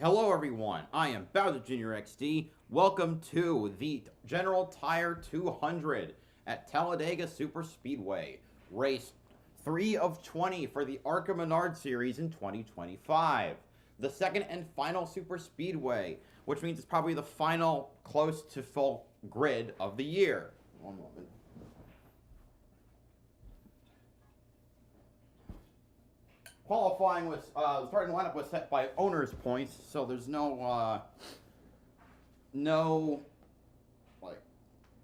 Hello everyone, I am BowserJrXD. Welcome to the General Tire 200 at Talladega Super Speedway. Race 3 of 20 for the Arca Series in 2025. The second and final Super Speedway, which means it's probably the final close to full grid of the year. One moment. Qualifying was the starting lineup was set by owners' points, so there's no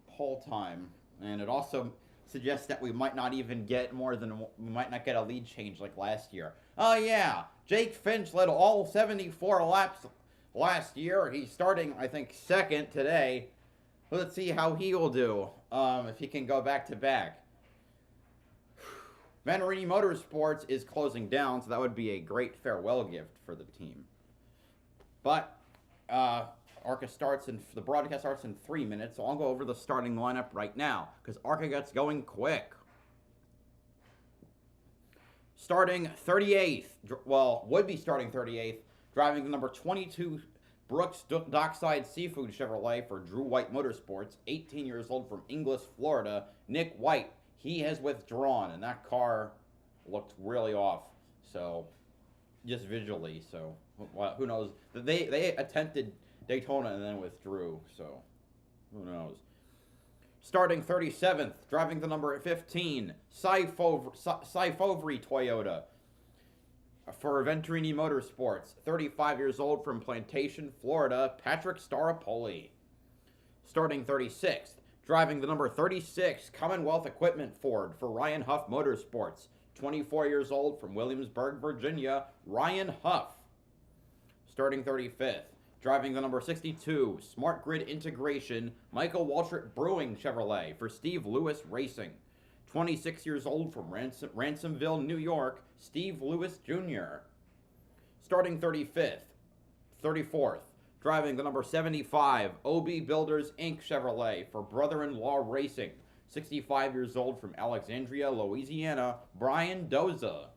pole time, and it also suggests that we might not even get we might not get a lead change like last year. Oh yeah, Jake Finch led all 74 laps last year. He's starting, I think, second today. Let's see how he will do if he can go back to back. Vannerini Motorsports is closing down, so that would be a great farewell gift for the team. But Arca starts the broadcast starts in 3 minutes, so I'll go over the starting lineup right now because Arca gets going quick. Starting 38th, would be starting 38th, driving the number 22 Brooks Dockside Seafood Chevrolet for Drew White Motorsports, 18 years old from Inglis, Florida, Nick White. He has withdrawn, and that car looked really off, so just visually, so who knows? They attempted Daytona and then withdrew, so who knows? Starting 37th, driving the number 15, Saifovri Toyota for Venturini Motorsports, 35 years old from Plantation, Florida, Patrick Staropoli. Starting 36th, driving the number 36 Commonwealth Equipment Ford for Ryan Huff Motorsports, 24 years old from Williamsburg, Virginia, Ryan Huff. Starting 35th, driving the number 62 Smart Grid Integration Michael Waltrip Brewing Chevrolet for Steve Lewis Racing, 26 years old from Ransomville, New York, Steve Lewis Jr. Starting 34th, driving the number 75 OB Builders Inc. Chevrolet for Brother-in-Law Racing, 65 years old from Alexandria, Louisiana, Brian Doza.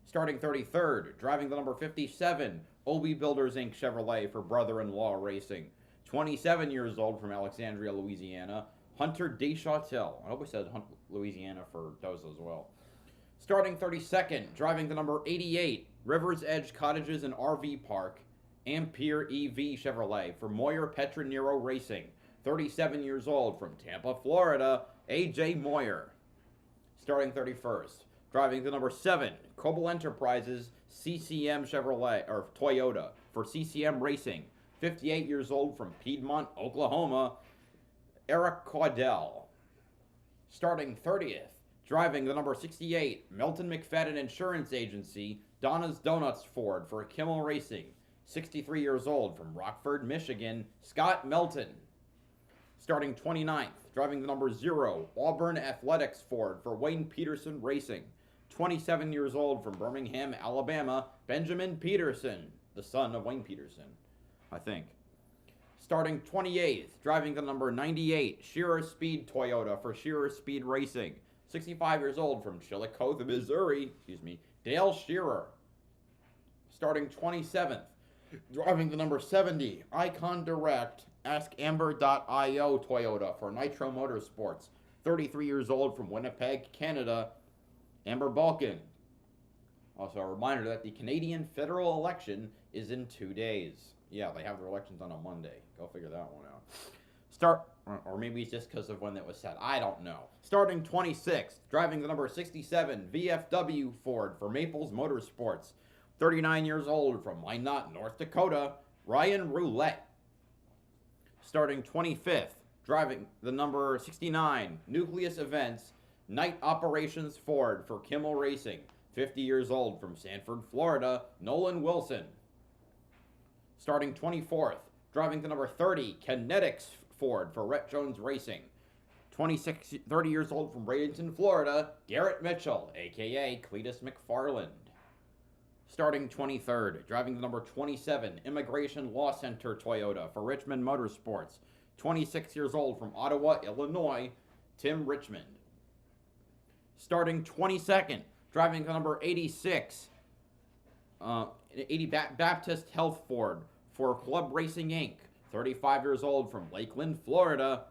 Starting 33rd, driving the number 57 OB Builders Inc. Chevrolet for Brother-in-Law Racing, 27 years old from Alexandria, Louisiana, Hunter Deschâtel. I hope I said Louisiana for Doza as well. Starting 32nd, driving the number 88 Rivers Edge Cottages and RV Park, Ampere EV Chevrolet for Moyer Petronero Racing, 37 years old from Tampa, Florida, AJ Moyer. Starting 31st, driving the number 7 Cobalt Enterprises CCM Chevrolet or Toyota for CCM Racing, 58 years old from Piedmont, Oklahoma, Eric Caudell. Starting 30th, driving the number 68 Melton McFadden Insurance Agency, Donna's Donuts Ford for Kimmel Racing, 63 years old from Rockford, Michigan, Scott Melton. Starting 29th, driving the number 0 Auburn Athletics Ford for Wayne Peterson Racing, 27 years old from Birmingham, Alabama, Benjamin Peterson, the son of Wayne Peterson, I think. Starting 28th, driving the number 98 Shearer Speed Toyota for Shearer Speed Racing, 65 years old from Chillicothe, Missouri, Dale Shearer. Starting 27th, driving the number 70 Icon Direct AskAmber.io Toyota for Nitro Motorsports, 33 years old from Winnipeg, Canada, Amber Balkan. Also a reminder that the Canadian federal election is in 2 days. Yeah, they have their elections on a Monday. Go figure that one out. Or maybe it's just because of when that was set. I don't know. Starting 26th, driving the number 67 VFW Ford for Maples Motorsports, 39 years old from Minot, North Dakota, Ryan Roulette. Starting 25th, driving the number 69 Nucleus Events Night Operations Ford for Kimmel Racing, 50 years old from Sanford, Florida, Nolan Wilson. Starting 24th, driving the number 30 Kinetics Ford for Rhett Jones Racing, 30 years old from Bradenton, Florida, Garrett Mitchell, a.k.a. Cletus McFarland. Starting 23rd, driving the number 27 Immigration Law Center Toyota for Richmond Motorsports, 26 years old from Ottawa, Illinois, Tim Richmond. Starting 22nd, driving the number 86 80 Baptist Health Ford for Club Racing Inc. 35 years old from Lakeland, Florida.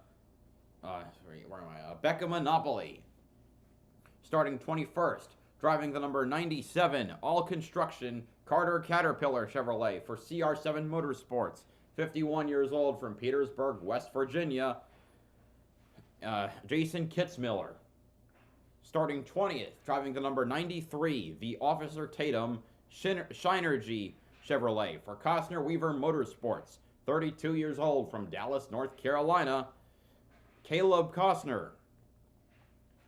Where am I? Becca Monopoly. Starting 21st, driving the number 97 All Construction Carter Caterpillar Chevrolet for CR7 Motorsports. 51 years old from Petersburg, West Virginia. Jason Kitzmiller. Starting 20th, driving the number 93 the Officer Tatum Shinergy Chevrolet for Costner Weaver Motorsports. 32 years old from Dallas, North Carolina. Caleb Costner.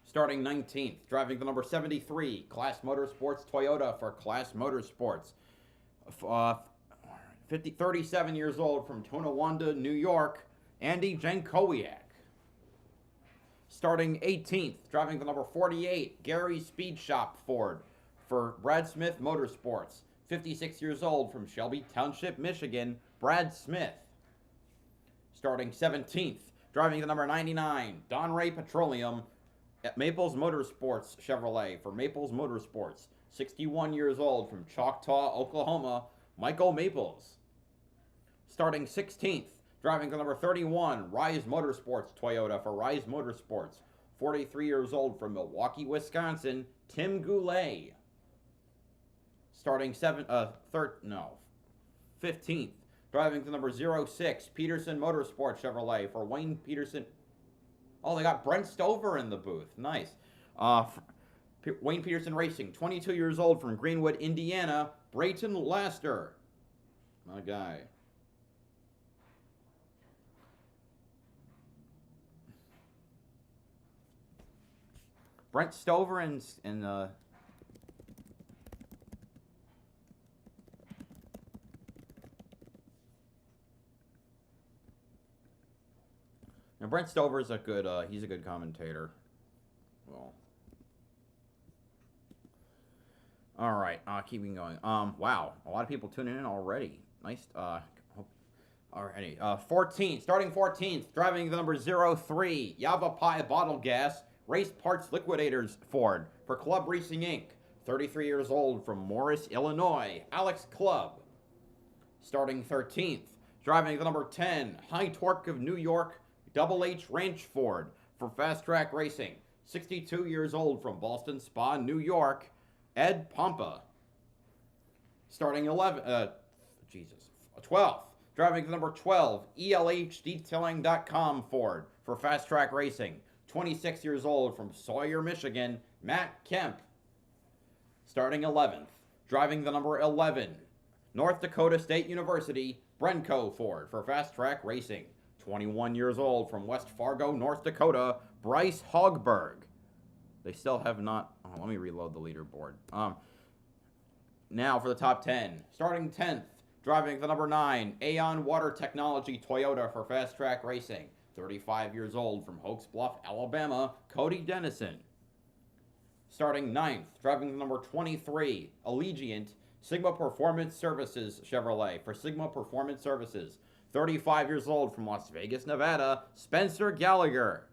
Starting 19th, driving the number 73 Class Motorsports Toyota for Class Motorsports. 37 years old from Tonawanda, New York. Andy Jankowiak. Starting 18th, driving the number 48 Gary Speed Shop Ford for Brad Smith Motorsports. 56 years old from Shelby Township, Michigan. Brad Smith. Starting 17th, driving the number 99 Don Ray Petroleum at Maples Motorsports Chevrolet for Maples Motorsports. 61 years old from Choctaw, Oklahoma. Michael Maples. Starting 16th, driving the number 31 Rise Motorsports Toyota for Rise Motorsports. 43 years old from Milwaukee, Wisconsin. Tim Goulet. Starting 15th, driving the number 06 Peterson Motorsports Chevrolet for Wayne Peterson. Oh, they got Brent Stover in the booth. Nice. Wayne Peterson Racing, 22 years old from Greenwood, Indiana. Brayton Laster. My guy. Brent Stover and now, Brent Stover is a good, he's a good commentator. Well, all right, keeping going. Wow, a lot of people tuning in already. Nice. Alrighty. 14th, starting 14th, driving the number 03 Yavapai Bottle Gas Race Parts Liquidators Ford for Club Racing Inc. 33 years old from Morris, Illinois. Alex Clubb. Starting 13th, driving the number 10 High Torque of New York Double H Ranch Ford for Fast Track Racing. 62 years old from Boston Spa, New York. Ed Pompa. Starting 12th, driving the number 12 ELHDetailing.com Ford for Fast Track Racing. 26 years old from Sawyer, Michigan. Matt Kemp. Starting 11th, driving the number 11 North Dakota State University Brenco Ford for Fast Track Racing. 21 years old from West Fargo, North Dakota. Bryce Hogberg. They still have not... Oh, let me reload the leaderboard. Now for the top 10. Starting 10th, driving the number 9 Aeon Water Technology Toyota for Fast Track Racing. 35 years old from Oaks Bluff, Alabama. Cody Dennison. Starting 9th, driving the number 23 Allegiant Sigma Performance Services Chevrolet for Sigma Performance Services. 35 years old from Las Vegas, Nevada. Spencer Gallagher.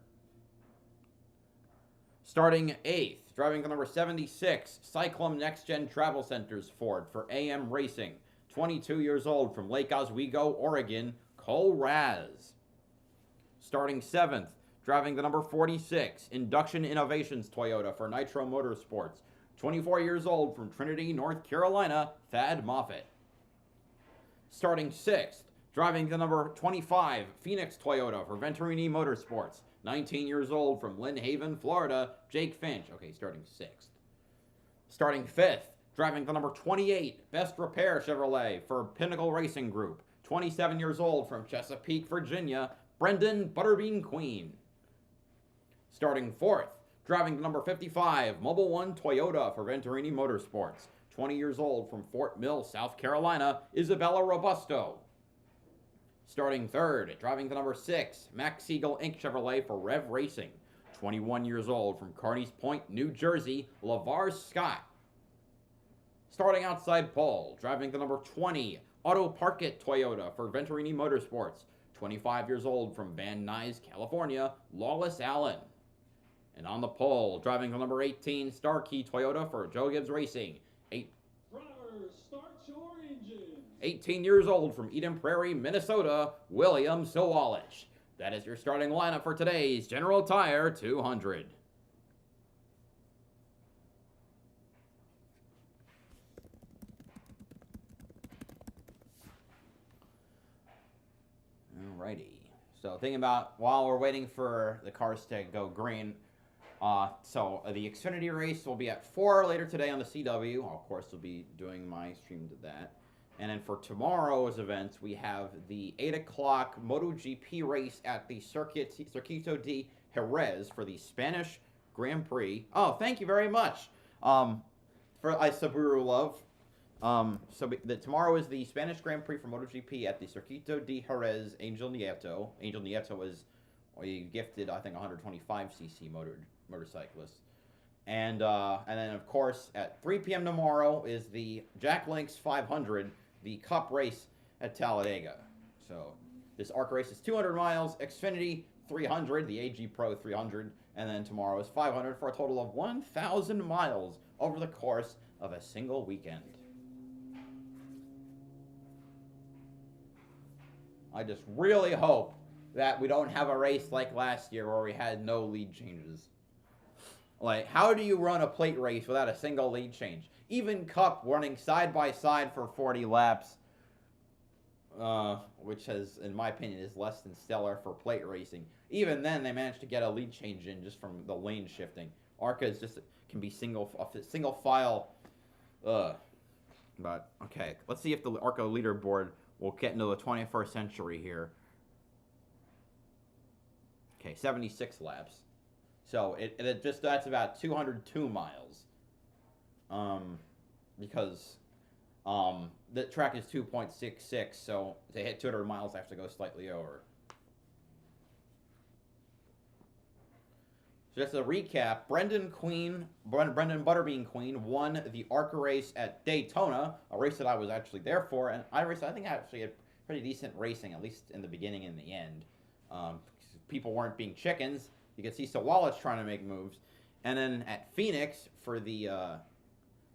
Starting 8th, driving the number 76 Cyclone Next Gen Travel Centers Ford for AM Racing. 22 years old from Lake Oswego, Oregon. Cole Raz. Starting 7th, driving the number 46 Induction Innovations Toyota for Nitro Motorsports. 24 years old from Trinity, North Carolina. Thad Moffitt. Starting 6th, driving the number 25 Phoenix Toyota for Venturini Motorsports. 19 years old from Lynn Haven, Florida. Jake Finch. Okay, starting 6th. Starting 5th, driving the number 28 Best Repair Chevrolet for Pinnacle Racing Group. 27 years old from Chesapeake, Virginia. Brendan Butterbean Queen. Starting 4th, driving the number 55 Mobile One Toyota for Venturini Motorsports. 20 years old from Fort Mill, South Carolina. Isabella Robusto. Starting 3rd, driving the number 6 Max Siegel Inc. Chevrolet for Rev Racing. 21 years old from Carneys Point, New Jersey. LeVar Scott. Starting outside pole, driving the number 20 Auto Parkit Toyota for Venturini Motorsports. 25 years old from Van Nuys, California. Lawless Allen. And on the pole, driving the number 18 Starkey Toyota for Joe Gibbs Racing. Drivers, start Oranges. 18 years old from Eden Prairie, Minnesota, William Sawalich. That is your starting lineup for today's General Tire 200. Alrighty. So thinking about while we're waiting for the cars to go green, the Xfinity race will be at 4 later today on the CW. Of course, will be doing my stream to that. And then for tomorrow's events, we have the 8 o'clock MotoGP race at the Circuito de Jerez for the Spanish Grand Prix. Oh, thank you very much. For Saburu Love. Tomorrow is the Spanish Grand Prix for MotoGP at the Circuito de Jerez. Angel Nieto. Angel Nieto was a gifted, I think, 125cc motorcyclist. And then, of course, at 3 p.m. tomorrow is the Jack Links 500, the Cup race at Talladega. So this ARC race is 200 miles, Xfinity 300, the AG Pro 300, and then tomorrow is 500 for a total of 1,000 miles over the course of a single weekend. I just really hope that we don't have a race like last year where we had no lead changes. Like, how do you run a plate race without a single lead change? Even Cup running side by side for 40 laps, which has, in my opinion, is less than stellar for plate racing. Even then, they managed to get a lead change in just from the lane shifting. Arca is just can be single file. But okay, let's see if the Arca leaderboard will get into the 21st century here. Okay, 76 laps. So that's about 202 miles. Because the track is 2.66, so to hit 200 miles, I have to go slightly over. So just a recap, Brendan Butterbean Queen won the ARCA race at Daytona, a race that I was actually there for, and I think I actually had pretty decent racing, at least in the beginning and the end. People weren't being chickens. You could see Sawalich trying to make moves. And then at Phoenix for the,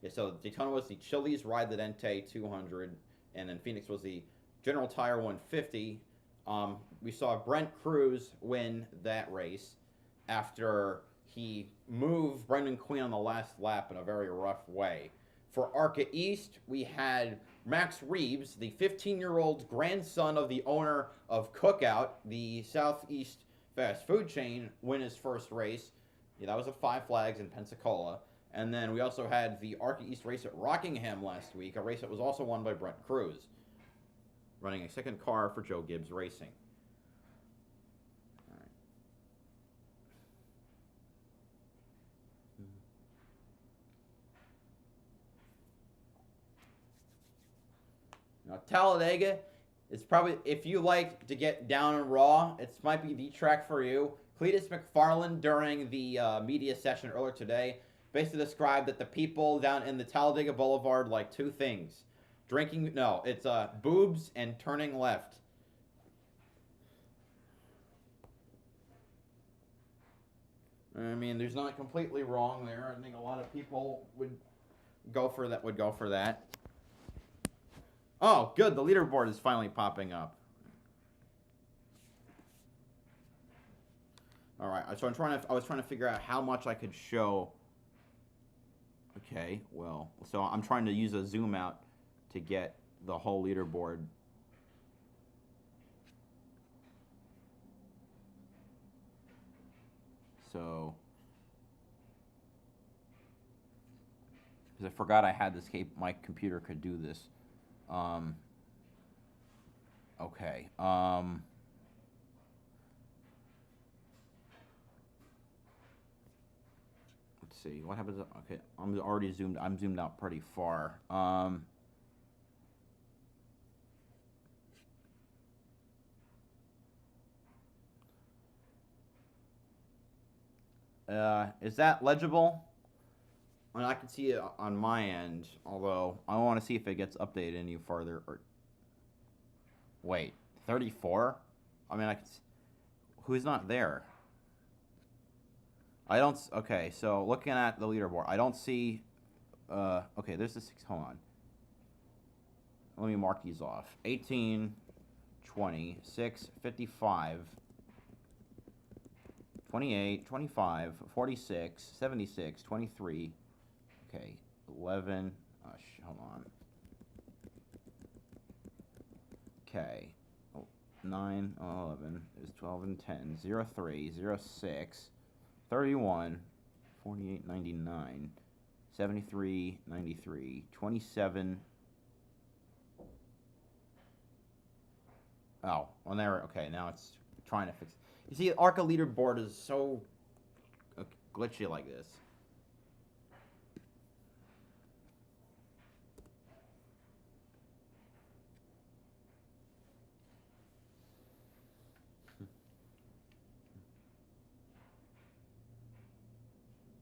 so Daytona was the Chili's Ride the Dente 200, and then Phoenix was the General Tire 150. We saw Brent Cruz win that race after he moved Brendan Queen on the last lap in a very rough way. For ARCA East, we had Max Reeves, the 15-year-old grandson of the owner of Cookout, the Southeast fast food chain, win his first race. Yeah, that was at Five Flags in Pensacola. And then we also had the ARCA East race at Rockingham last week, a race that was also won by Brent Cruz, running a second car for Joe Gibbs Racing. All right. Now, Talladega is probably, if you like to get down and raw, it might be the track for you. Cletus McFarland, during the media session earlier today, basically described that the people down in the Talladega Boulevard like two things. It's boobs and turning left. I mean, there's not completely wrong there. I think a lot of people would go for that. Oh, good. The leaderboard is finally popping up. All right. So I was trying to figure out how much I could show. Okay. Well, so I'm trying to use a zoom out to get the whole leaderboard. So, because I forgot I had this my computer could do this. Okay. Let's see. What happens? Okay, I'm already zoomed. I'm zoomed out pretty far. Is that legible? I mean, I can see it on my end, although I want to see if it gets updated any farther. Wait, 34? I mean, who's not there? Okay, so looking at the leaderboard, I don't see, okay, there's the 6, hold on. let me mark these off. 18, 20, 6, 55, 28, 25, 46, 76, 23. Okay, 11. Hold on. Okay. 9, 11, is 12 and 10, 0, 3, 0, 6, 31, 48, 99, 73, 93, 27. Oh, well, there, okay, now it's trying to fix it. You see, the Arca leaderboard is so glitchy like this.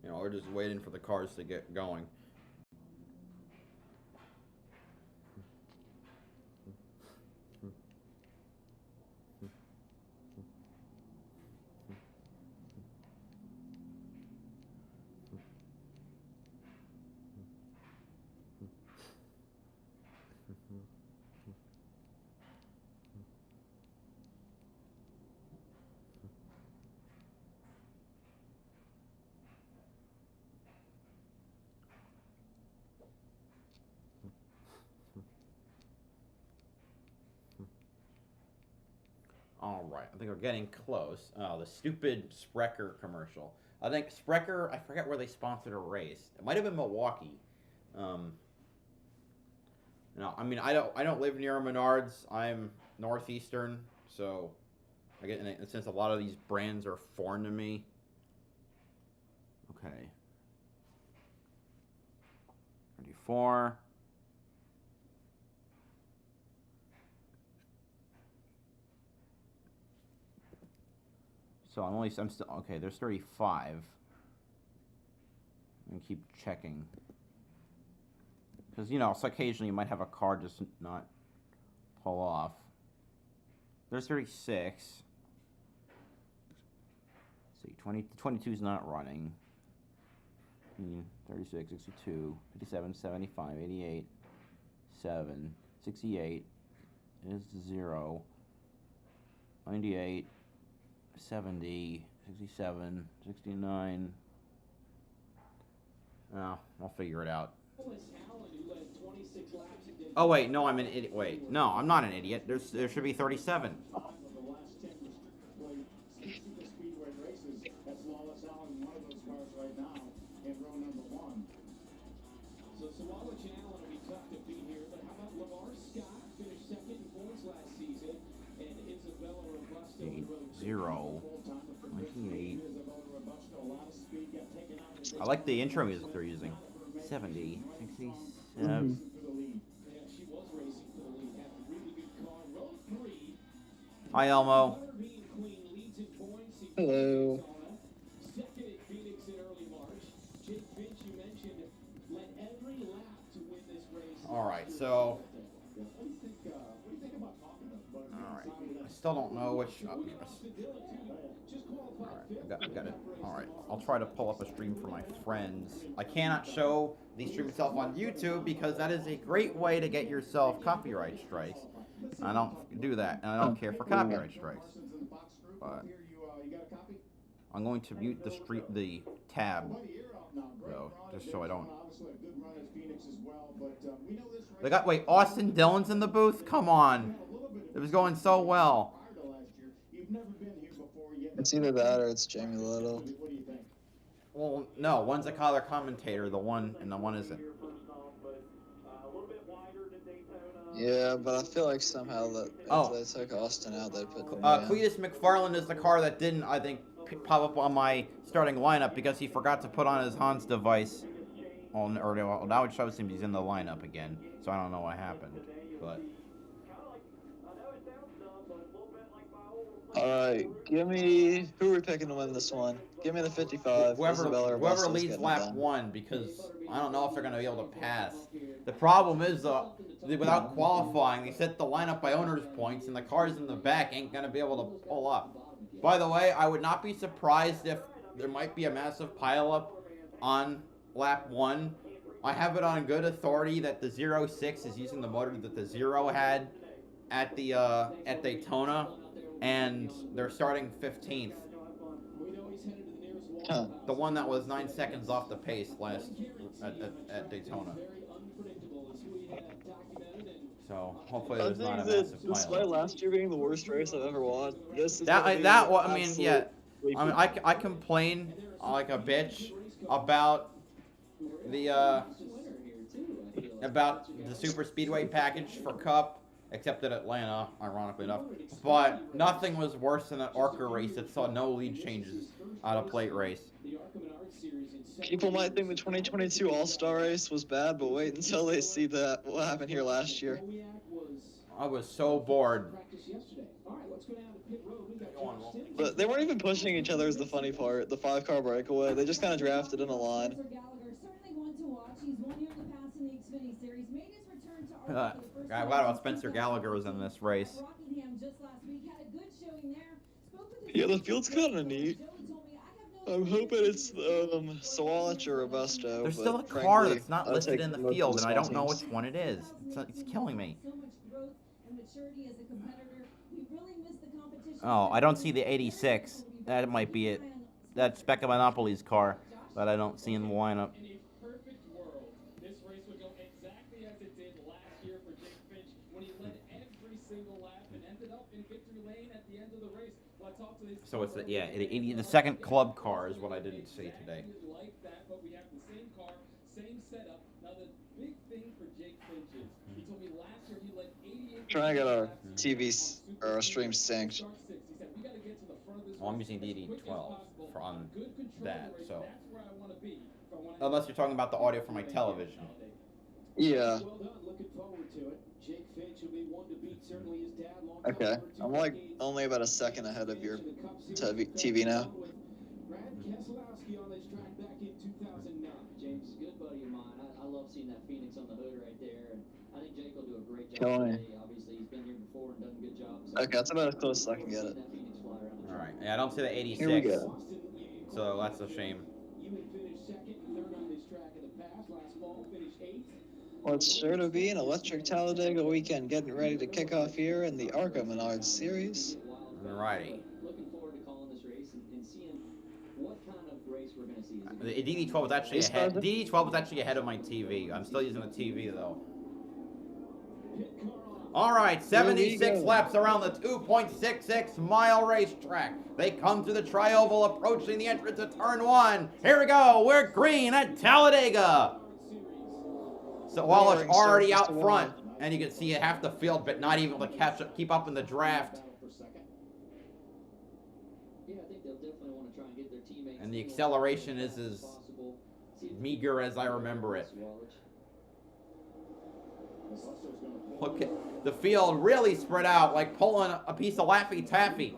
You know, we're just waiting for the cars to get going. All right, I think we're getting close. Oh, the stupid Sprecher commercial. I think Sprecher, I forget where they sponsored a race. It might have been Milwaukee. No, I mean I don't live near Menards. I'm northeastern, so I get in a sense a lot of these brands are foreign to me. Okay. 34. So I'm still, okay, there's 35. And keep checking. Because, you know, so occasionally you might have a car just not pull off. There's 36. Let's see, 22 is not running. 36, 62, 57, 75, 88, 7, 68 is 0, 98, 70, 67, 69. Oh, I'll figure it out. Oh wait, no, I'm an idiot. Wait, no, I'm not an idiot. There should be 37. Zero. 28. I like the intro music they're using. 70, 67. Hi, Elmo. Hello. All right, so. All right, I still don't know which. All right, I got it. All right, I'll try to pull up a stream for my friends. I cannot show the stream itself on YouTube because that is a great way to get yourself copyright strikes. I don't do that, and I don't care for copyright strikes. But I'm going to mute the tab, though, just so I don't. They got Austin Dillon's in the booth. Come on, it was going so well. It's either that or it's Jamie Little. Well, no, one's a color commentator, the one isn't. Yeah, but I feel like somehow that if they took Austin out, they put Cletus McFarland is the car that didn't, I think, pop up on my starting lineup because he forgot to put on his Hans device. Or now it shows him he's in the lineup again, so I don't know what happened. But alright, give me who are we picking to win this one? Give me the 55. Whoever leads lap 1, because I don't know if they're going to be able to pass. The problem is, without qualifying, they set the lineup by owner's points, and the cars in the back ain't going to be able to pull up. By the way, I would not be surprised if there might be a massive pileup on lap 1 I have it on good authority that the 06 is using the motor that the 0 had at the at Daytona, and they're starting 15th. Huh. The one that was 9 seconds off the pace last at Daytona. So hopefully I there's not a think massive that despite pileup. last year being the worst race I've ever watched, this is That gonna be that I mean, absolute yeah. sleep. I mean, I complain like a bitch about the super speedway package for Cup, except at Atlanta, ironically enough. But nothing was worse than an Arca race that saw no lead changes out of plate race. People might think the 2022 All-Star race was bad, but wait until they see that what happened here last year. I was so bored. But they weren't even pushing each other is the funny part. The 5-car breakaway, they just kind of drafted in a line. I forgot about Spencer Gallagher was in this race. Yeah, the field's kind of neat. I'm hoping it's Sawalich or Robusto. There's still a car frankly, that's not I'll listed take in the most of field, and I small don't know teams. which one it is. It's killing me. Oh, I don't see the 86. That might be it. That's Becca Monopoly's car, but I don't see in the lineup. So it's the second club car is what I didn't see today. Trying to get our TV or our stream synced. Well, I'm using DD12 on that, so unless you're talking about the audio from my television. Yeah. Okay. I'm like only about a second ahead of your TV now. James, good buddy of mine. I love seeing that Phoenix on the hood right there, and I think Jake will do a great job today. Obviously, he's been here before and done a good job. So Okay, that's about as close as I can get it. All right. Yeah, I don't see the 86. Here we go. So that's a shame. Well, it's sure to be an electric Talladega weekend getting ready to kick off here in the Arca Menard series. Alrighty. Looking forward to calling this race and seeing what kind of race we're going to see. The DD12 was actually ahead. DD12 was actually ahead of my TV. I'm still using the TV though. All right, 76 laps around the 2.66 mile racetrack. They come to the tri-oval, approaching the entrance of turn 1. Here we go. We're green at Talladega. So Wallace already out front, and you can see half the field, but not even able to catch up, keep up in the draft. And the acceleration is as meager as I remember it. Look at the field really spread out, like pulling a piece of Laffy Taffy.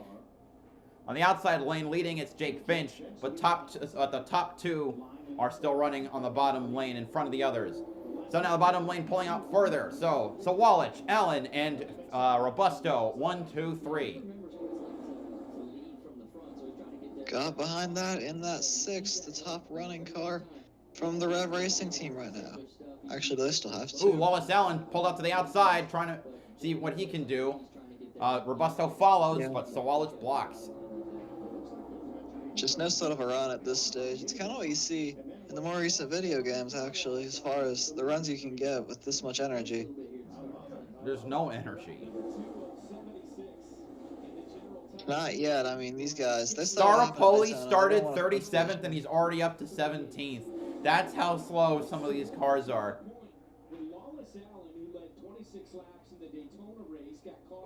On the outside lane, leading it's Jake Finch, but the top two are still running on the bottom lane in front of the others. So now the bottom lane pulling out further. So Wallich, Allen, and Robusto, 1, 2, 3. Got behind that in that 6, the top running car from the Rev Racing team right now. Actually, they still have to. Ooh, Wallace Allen pulled up to the outside, trying to see what he can do. Robusto follows, but Sawalich blocks. Just no sort of a run at this stage. It's kind of what you see in the more recent video games, actually, as far as the runs you can get with this much energy. There's no energy. Not yet. I mean, these guys. Staropoli started 37th, and he's already up to 17th. That's how slow some of these cars are.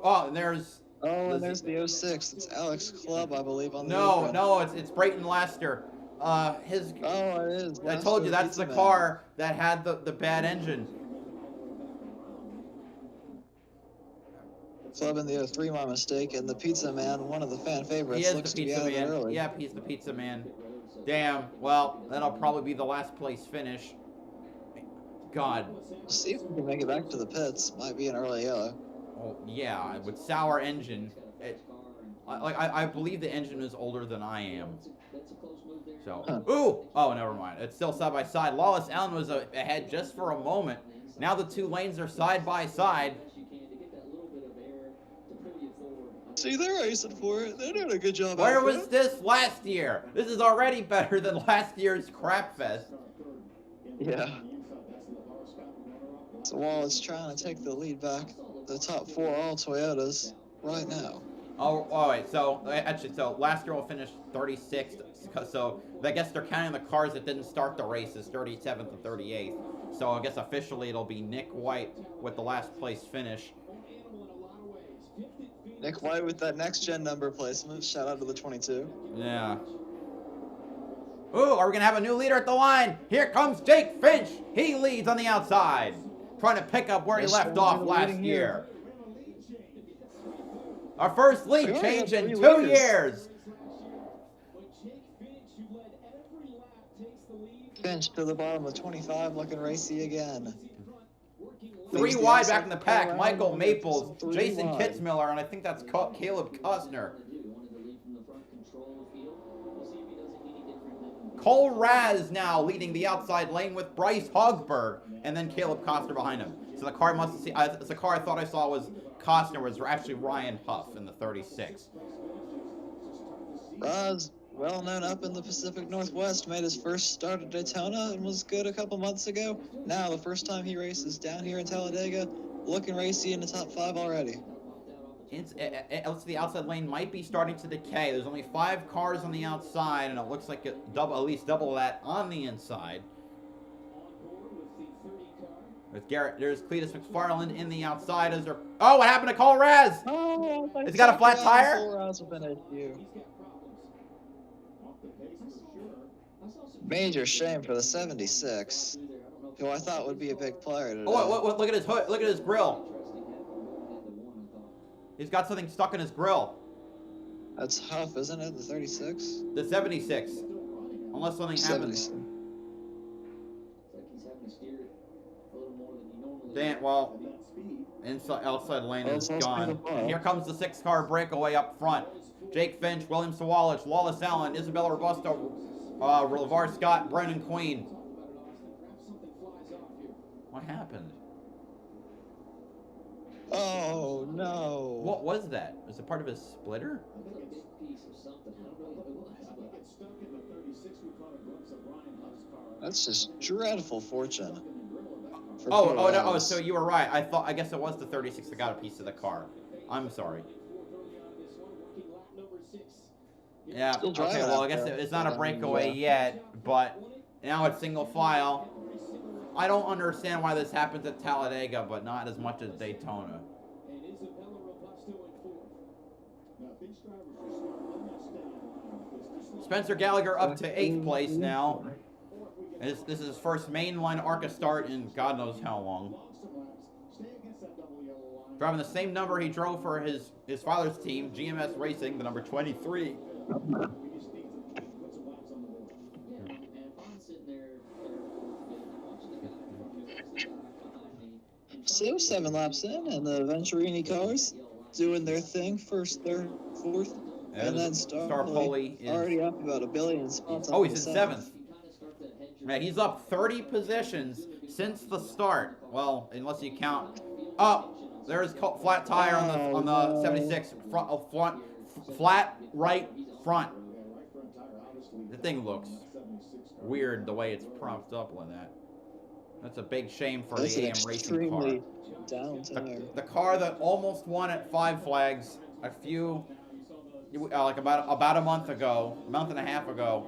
Oh, and there's... Oh, and there's the 06. It's Alex Clubb, I believe, on the No, it's Brayton Laster. Oh, it is. I told you, that's the car that had the bad engine. Clubb in the 03, my mistake, and the Pizza Man, one of the fan favorites. He is looks the Pizza Man. Early. Yep, he's the Pizza Man. Damn, well, that'll probably be the last place finish. God. See if we can make it back to the pits. Might be an early yellow. Oh, yeah, with sour engine. I believe the engine is older than I am. So, Huh. ooh, oh, never mind. It's still side by side. Lawless Allen was ahead just for a moment. Now the two lanes are side by side. See, they're racing for it. They're doing a good job. Where out was this last year? This is already better than last year's crap fest. Yeah. So Wallace trying to take the lead back. The top 4 all Toyotas right now. Oh, wait. So actually, so last year we'll finish 36th. So I guess they're counting the cars that didn't start the races, 37th and 38th. So I guess officially it'll be Nick White with the last place finish. Nick White with that next gen number placement. Shout out to the 22. Yeah. Ooh, are we gonna have a new leader at the line? Here comes Jake Finch. He leads on the outside, trying to pick up where he left off last year. Our first lead change in 2 years. Finch to the bottom of 25, looking racy again. 3 wide back in the pack. Michael Maples, Jason Kitzmiller, and I think that's Caleb Costner. Cole Raz now leading the outside lane with Bryce Hogberg, and then Caleb Costner behind him. So the car must have seen. The car I thought I saw was Costner, was actually Ryan Huff in the 36. Raz, well known up in the Pacific Northwest, made his first start at Daytona and was good a couple months ago. Now the first time he races down here in Talladega, looking racy in the top 5 already. The outside lane might be starting to decay. There's only 5 cars on the outside, and it looks like at least double that on the inside. There's Cletus McFarland in the outside. Oh, what happened to Cole Raz? Oh, Has he got a flat tire? Cole Raz will finish you. Major shame for the 76, who I thought would be a big player today. Oh, look at his hood. Look at his grill. He's got something stuck in his grill. That's Huff, isn't it? The 36? The 76. Unless something happens. Dan, well, outside lane is gone. And here comes the 6-car breakaway up front. Jake Finch, William Sawalich, Lawless Allen, Isabella Robusto, LeVar Scott, Brendan Queen. What happened? Oh, no. What was that? Was it part of his splitter? That's just dreadful fortune. Oh, no, oh, so you were right. I guess it was the 36 that got a piece of the car. I'm sorry. Yeah, okay, well, I guess it's not a breakaway yet, but now it's single file. I don't understand why this happens at Talladega, but not as much as Daytona. Spencer Gallagher up to 8th place now. This is his first mainline ARCA start in God knows how long. Driving the same number he drove for his father's team, GMS Racing, the number 23. So 7 laps in, and the Venturini cars doing their thing, first, third, fourth, and then Star Poli is already up about 1 billion spots. Oh, he's in 7th. Man, he's up 30 positions since the start. Well, unless you count. Oh, there's flat tire on the 76 front, flat right front. The thing looks weird the way it's propped up like that. That's a big shame for the AM racing car. The car that almost won at 5 Flags like about a month and a half ago.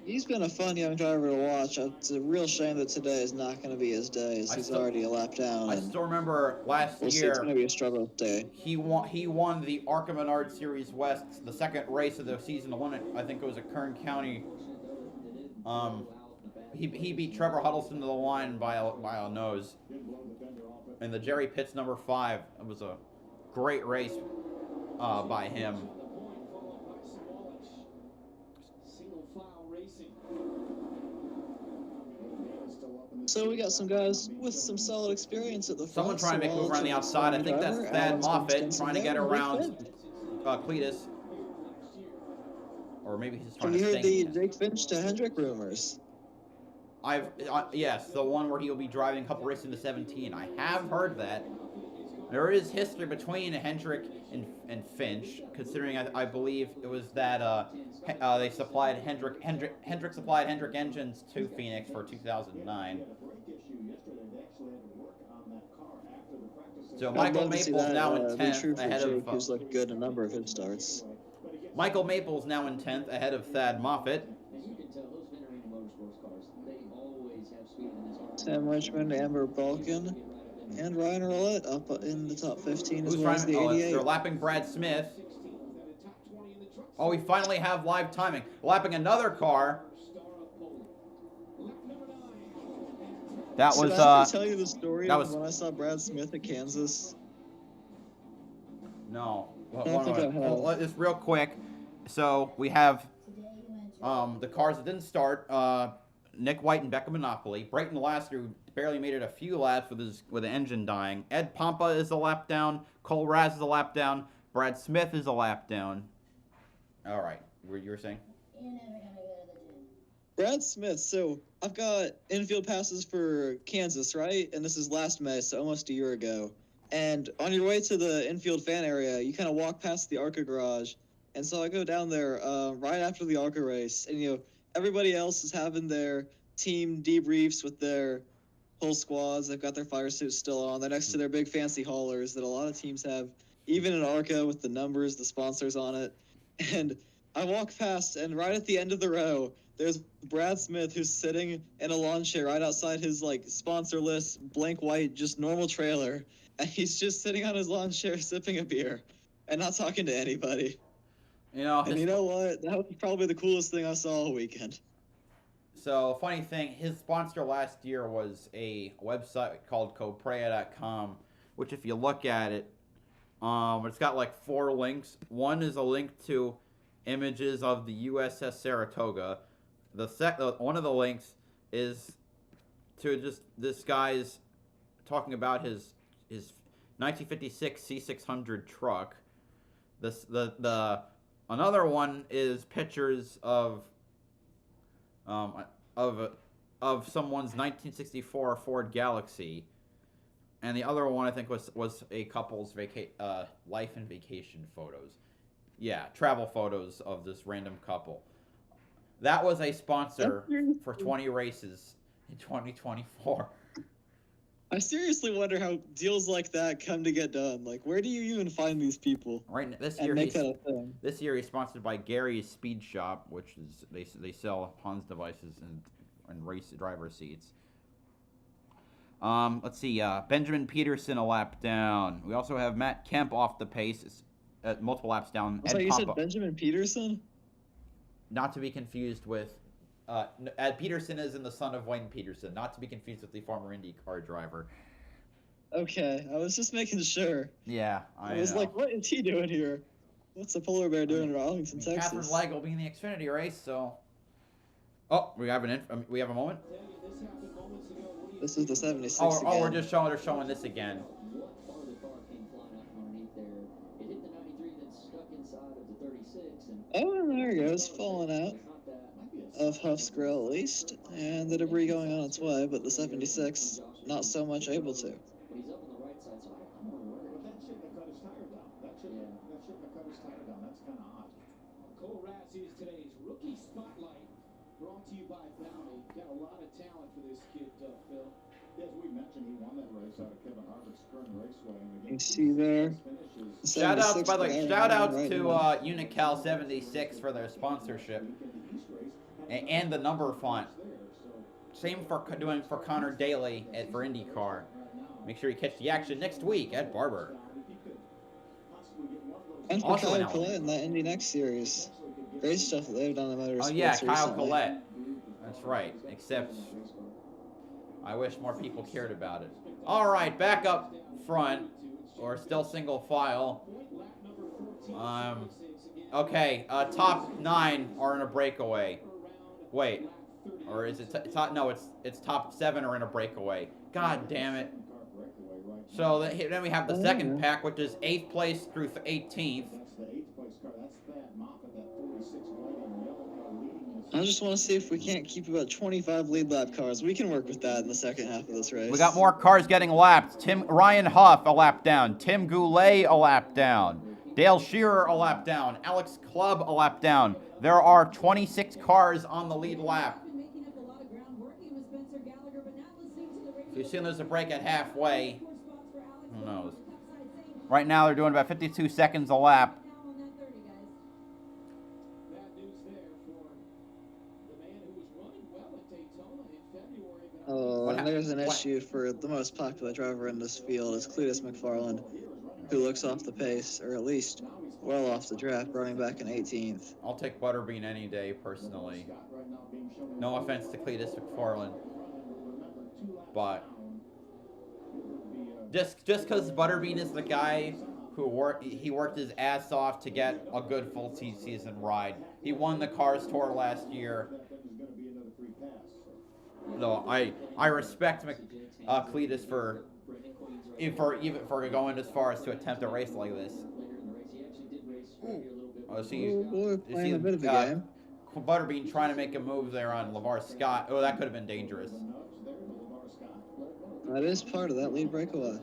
He's been a fun young driver to watch. It's a real shame that today is not going to be his day, as he's already a lap down. I still remember last year. It's going to be a struggle day. He won the Arca Menard Series West, the second race of the season to win it. I think it was at Kern County. He beat Trevor Huddleston to the line by a nose. And the Jerry Pitts number 5. It was a great race by him. So we got some guys with some solid experience at the front. Someone trying to make a move around the outside. I think that's Thad Moffitt trying to get around Cletus. Or maybe he's trying Have to you heard stay. the Jake Finch to Hendrick rumors? Yes, the one where he'll be driving a couple races into 17. I have heard that. There is history between Hendrick and Finch, considering I believe it was that they supplied Hendrick supplied Hendrick engines to Phoenix for 2009. So Michael Maples now in 10th ahead Jake, of who's looked good in a number of his starts. Michael Maples now in 10th ahead of Thad Moffitt. And you can tell those Venturino Motorsports cars, they always have speed in this car. Sam Richmond, Amber Balkan, and Ryan Roulette up in the top 15 as Who's well as the 88. They're lapping Brad Smith. Oh, we finally have live timing. Lapping another car. That Should was I tell you the story that of was- when I saw Brad Smith at Kansas? no. I think I have. Just real quick. So we have the cars that didn't start. Nick White and Becca Monopoly. Brayton Lasker barely made it a few laps with the engine dying. Ed Pompa is a lap down. Cole Raz is a lap down. Brad Smith is a lap down. All right, you were saying? Brad Smith, so I've got infield passes for Kansas, right? And this is last May, so almost a year ago. And on your way to the infield fan area, you kind of walk past the Arca garage. And so I go down there right after the Arca race. And, everybody else is having their team debriefs with their whole squads. They've got their fire suits still on. They're next to their big fancy haulers that a lot of teams have, even in Arca with the numbers, the sponsors on it. And I walk past, and right at the end of the row, there's Brad Smith, who's sitting in a lawn chair right outside his sponsor list, blank white, just normal trailer, and he's just sitting on his lawn chair sipping a beer and not talking to anybody. And you know what? That was probably the coolest thing I saw all weekend. So, funny thing, his sponsor last year was a website called Coprea.com, which if you look at it, it's got 4 links. One is a link to images of the USS Saratoga. One of the links is to just this guy's talking about his 1956 C600 truck. Another one is pictures of someone's 1964 Ford Galaxy, and the other one I think was a couple's life and vacation photos. Yeah, travel photos of this random couple. That was a sponsor for 20 races in 2024. I seriously wonder how deals like that come to get done. Where do you even find these people? Right this and year, make that a thing? This year he's sponsored by Gary's Speed Shop, which is they sell Hans devices and race driver seats. Let's see. Benjamin Peterson a lap down. We also have Matt Kemp off the pace, multiple laps down. So you said Benjamin Peterson? Not to be confused with. Ed Peterson is the son of Wayne Peterson, not to be confused with the former IndyCar driver. Okay, I was just making sure. Yeah, I was like, what is he doing here? What's the polar bear doing in Arlington, Texas? Catherine Legg will be in the Xfinity race, so. Oh, we have a moment. This is the 76. Oh, we're just showing this again. What part of the car came flying out from underneath there? It hit the 93 that's stuck inside of the 36. Oh, there it goes, falling out of Huff's grill at least, and the debris going on its way, but the 76 not so much able to. But he's up on the right side, so I'm wondering where. But that shouldn't have cut his tire down. That shouldn't have cut his tire down. That's kind of odd. Cole Raz is today's Rookie Spotlight, brought to you by Bounty. Got a lot of talent for this kid, Phil. As we mentioned, he won that race out of Kevin Harvick's Kern Raceway. And You see there? Shout outs, by the way, shout outs right to now. Unical 76 for their sponsorship and the number font. Same for doing for Connor Daly for IndyCar. Make sure you catch the action next week at Barber. And for Also Kyle an Collette in that Indy Next series. Great stuff that they've done in motorsports Oh yeah, Kyle recently. Collette. That's right. Except I wish more people cared about it. All right, back up front, or still single file. Okay, top 9 are in a breakaway. Wait, or is it top? No, it's top 7 are in a breakaway. God damn it. So then we have the second pack, which is 8th place through 18th. I just want to see if we can't keep about 25 lead lap cars. We can work with that in the second half of this race. We got more cars getting lapped. Ryan Huff a lap down. Tim Goulet a lap down. Dale Shearer a lap down. Alex Clubb a lap down. There are 26 cars on the lead lap. So as soon as there's a break at halfway, who knows? Right now they're doing about 52 seconds a lap. Oh, and there's an issue for the most popular driver in this field. It's Cletus McFarland, who looks off the pace, or at least well off the draft, running back in 18th. I'll take Butterbean any day, personally. No offense to Cletus McFarland, but just because Butterbean is the guy who worked his ass off to get a good full season ride. He won the Cars Tour last year. So I respect Cletus for going as far as to attempt a race like this. Playing a bit of a game. Butterbean trying to make a move there on LeVar Scott. Oh, that could have been dangerous. That is part of that lead breakaway.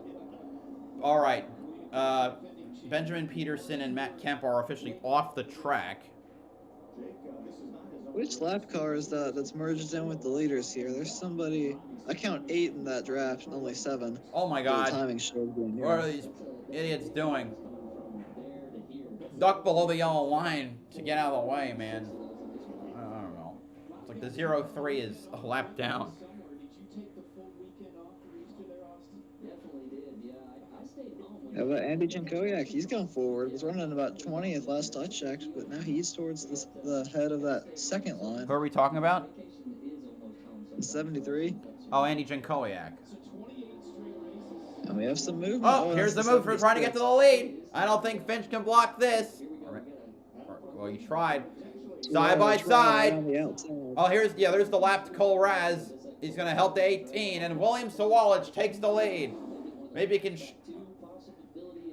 All right. Benjamin Peterson and Matt Kemp are officially off the track. Which lap car is that that's merged in with the leaders here? There's somebody... I count 8 in that draft, and only 7. Oh my God. The timing showed what are these idiots doing? Duck below the yellow line to get out of the way, man. I don't know. It's like the 0-3 is a lap down. How about Andy Jankowiak? He's going forward. Was running about 20th last I checked, but now he's towards the head of that second line. Who are we talking about? 73. Oh, Andy Jankowiak. And we have some movement. Oh, here's the move for trying to get to the lead. I don't think Finch can block this. Well, you tried. Side by side. Oh, there's the lap to Cole Raz. He's going to help the 18, and William Sawalich takes the lead. Maybe he can...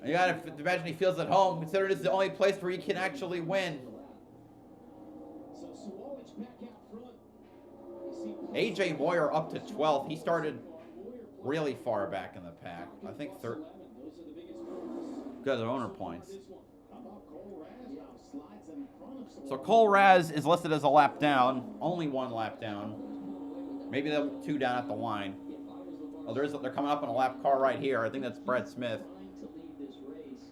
You gotta imagine he feels at home, considering it's the only place where he can actually win. AJ Moyer up to 12th. He started really far back in the pack. I think third. Good owner points. So Cole Raz is listed as a lap down. Only 1 lap down. Maybe they'll 2 down at the line. Oh, they're coming up on a lap car right here. I think that's Brad Smith.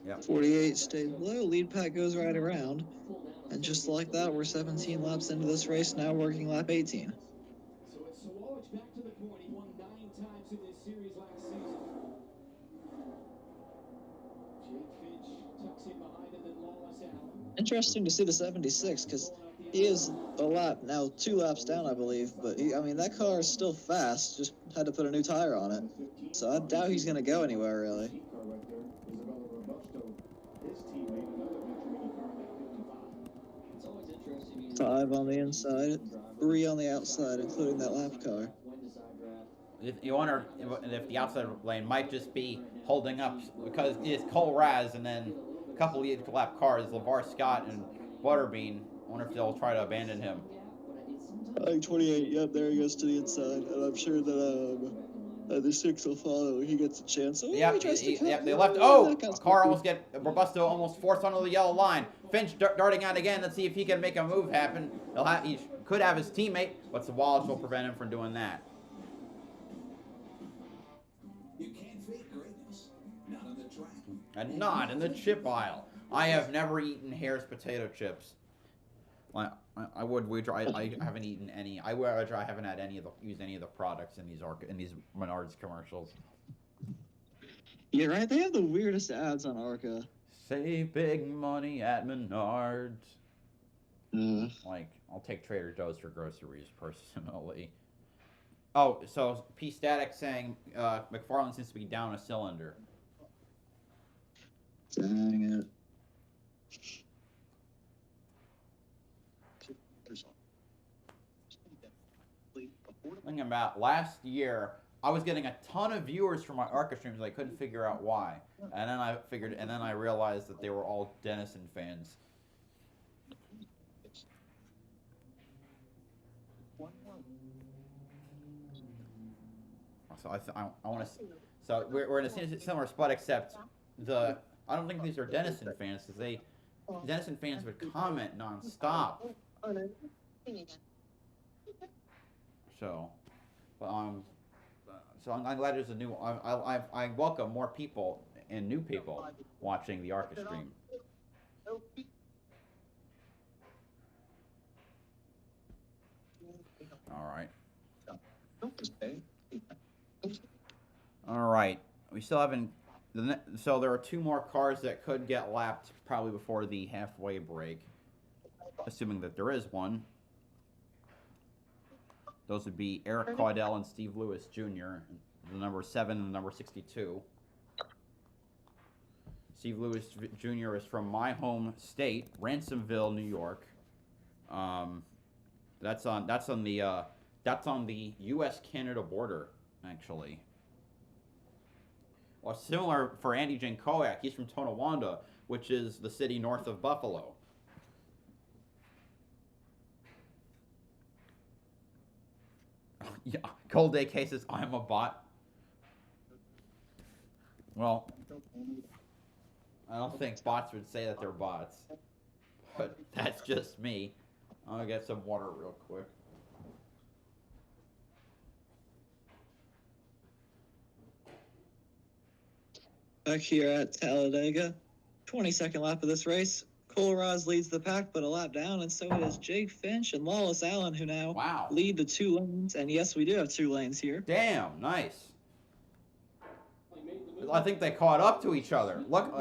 Yep. 48 stayed low. Lead pack goes right around. And just like that, we're 17 laps into this race, now working lap 18. So it's Sawalich back to the point. He won 9 times in this series last season. Jake Finch tucks in behind him, then Lawless out. Interesting to see the 76, because he is a lap, now 2 laps down, I believe. But, that car is still fast. Just had to put a new tire on it. So I doubt he's going to go anywhere, really. 5 on the inside, 3 on the outside, including that lap car. You wonder if the outside lane might just be holding up because it's Cole Raz and then a couple of lap cars, LeVar Scott and Butterbean. I wonder if they'll try to abandon him. I think 28, yep, there he goes to the inside, and I'm sure that the 6 will follow. He gets a chance. Oh, yeah, they left. Oh, a car almost Robusto almost forced onto the yellow line. Finch darting out again. Let's see if he can make a move happen. He could have his teammate, but Sawalich will prevent him from doing that. You can't fake greatness. Not on the track. And not in the chip aisle. I have never eaten Hare's potato chips. I haven't eaten any. I haven't had used any of the products in these Menards commercials. Yeah, right. They have the weirdest ads on Arca. Save big money at Menards. I'll take Trader Joe's for groceries personally. Oh, so P Static saying McFarland seems to be down a cylinder. Dang it. Thinking about last year, I was getting a ton of viewers from my Arca streams. I couldn't figure out why, and then I realized that they were all Denison fans. So I want to. So we're in a similar spot, except I don't think these are Denison fans because Denison fans would comment nonstop. So, so I'm glad there's a new. I welcome more people and new people watching the Arca stream. All right. All right. We still haven't. So there are 2 more cars that could get lapped probably before the halfway break, assuming that there is one. Those would be Eric Caudell and Steve Lewis Jr., the number 7 and the number 62. Steve Lewis Jr. is from my home state, Ransomville, New York. That's on the U.S.-Canada border, actually. Well, similar for Andy Jankowiak. He's from Tonawanda, which is the city north of Buffalo. Yeah, Cold Day cases, I'm a bot. Well, I don't think bots would say that they're bots. But that's just me. I'm gonna get some water real quick. Back here at Talladega, 22nd lap of this race. Cole Raz leads the pack, but a lap down, and so does Jake Finch and Lawless Allen, who now lead the 2 lanes. And yes, we do have 2 lanes here. Damn, nice. I think they caught up to each other. Look,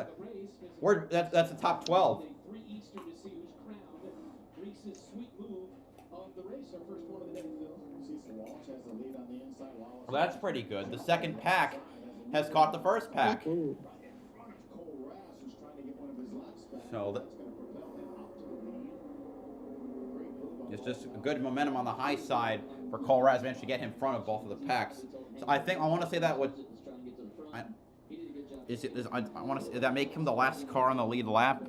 that's the top 12. Well, that's pretty good. The second pack has caught the first pack. So it's just good momentum on the high side for Cole Raz managed to get him in front of both of the packs. So I want to say that would. I want to say that make him the last car on the lead lap.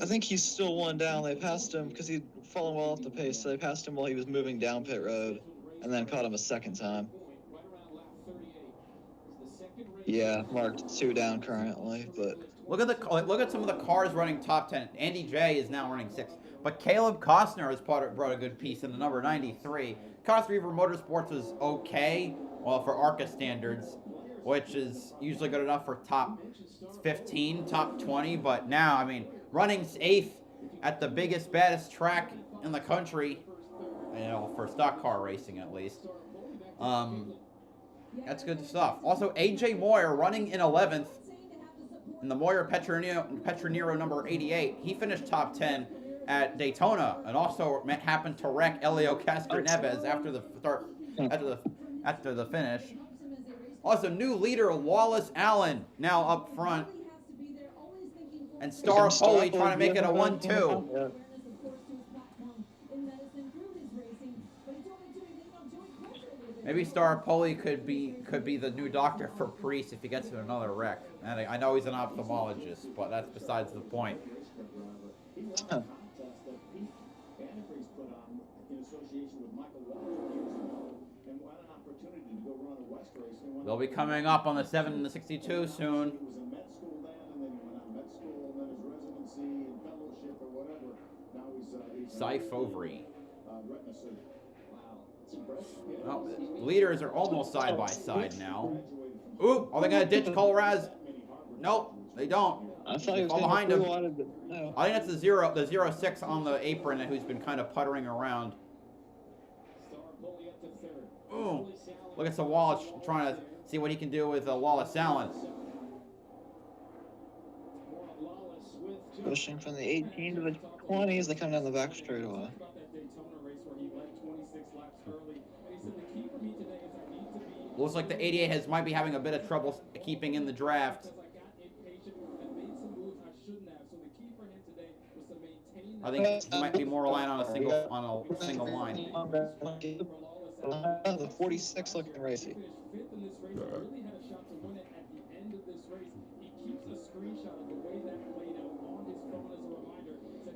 I think he's still 1 down. They passed him because he'd fallen well off the pace. So they passed him while he was moving down pit road, and then caught him a second time. Yeah, marked 2 down currently, but look at some of the cars running top 10. Andy J is now running 6, but Caleb Costner has brought a good piece in the number 93. Costner River Motorsports was okay, well, for ARCA standards, which is usually good enough for top 15, top 20. But now, I mean, running 8th at the biggest, baddest track in the country, for stock car racing at least. That's good stuff. Also, AJ Moyer running in 11th in the Moyer Petronero number 88. He finished top 10 at Daytona and also happened to wreck Elio Castroneves after the finish. Also, new leader Wallace Allen now up front. And Star Poli trying to make it a 1-2. Maybe Star Poli could be the new doctor for Priest if he gets in another wreck. And I know he's an ophthalmologist, but that's besides the point. They'll be coming up on the 7 and the 62 soon. Cy Fovry. Well, leaders are almost side by side now. Ooh, are they gonna ditch Cole Raz? Nope, they don't. I thought he was behind him. No. I think that's the 06 on the apron who's been kind of puttering around. Ooh, look at Wallace trying to see what he can do with Wallace Allen. Pushing from the 18 to the 20s, they come down the back straightaway. Looks like the 88 might be having a bit of trouble keeping in the draft. I think he might be more reliant on a single line. The 46 looking racy.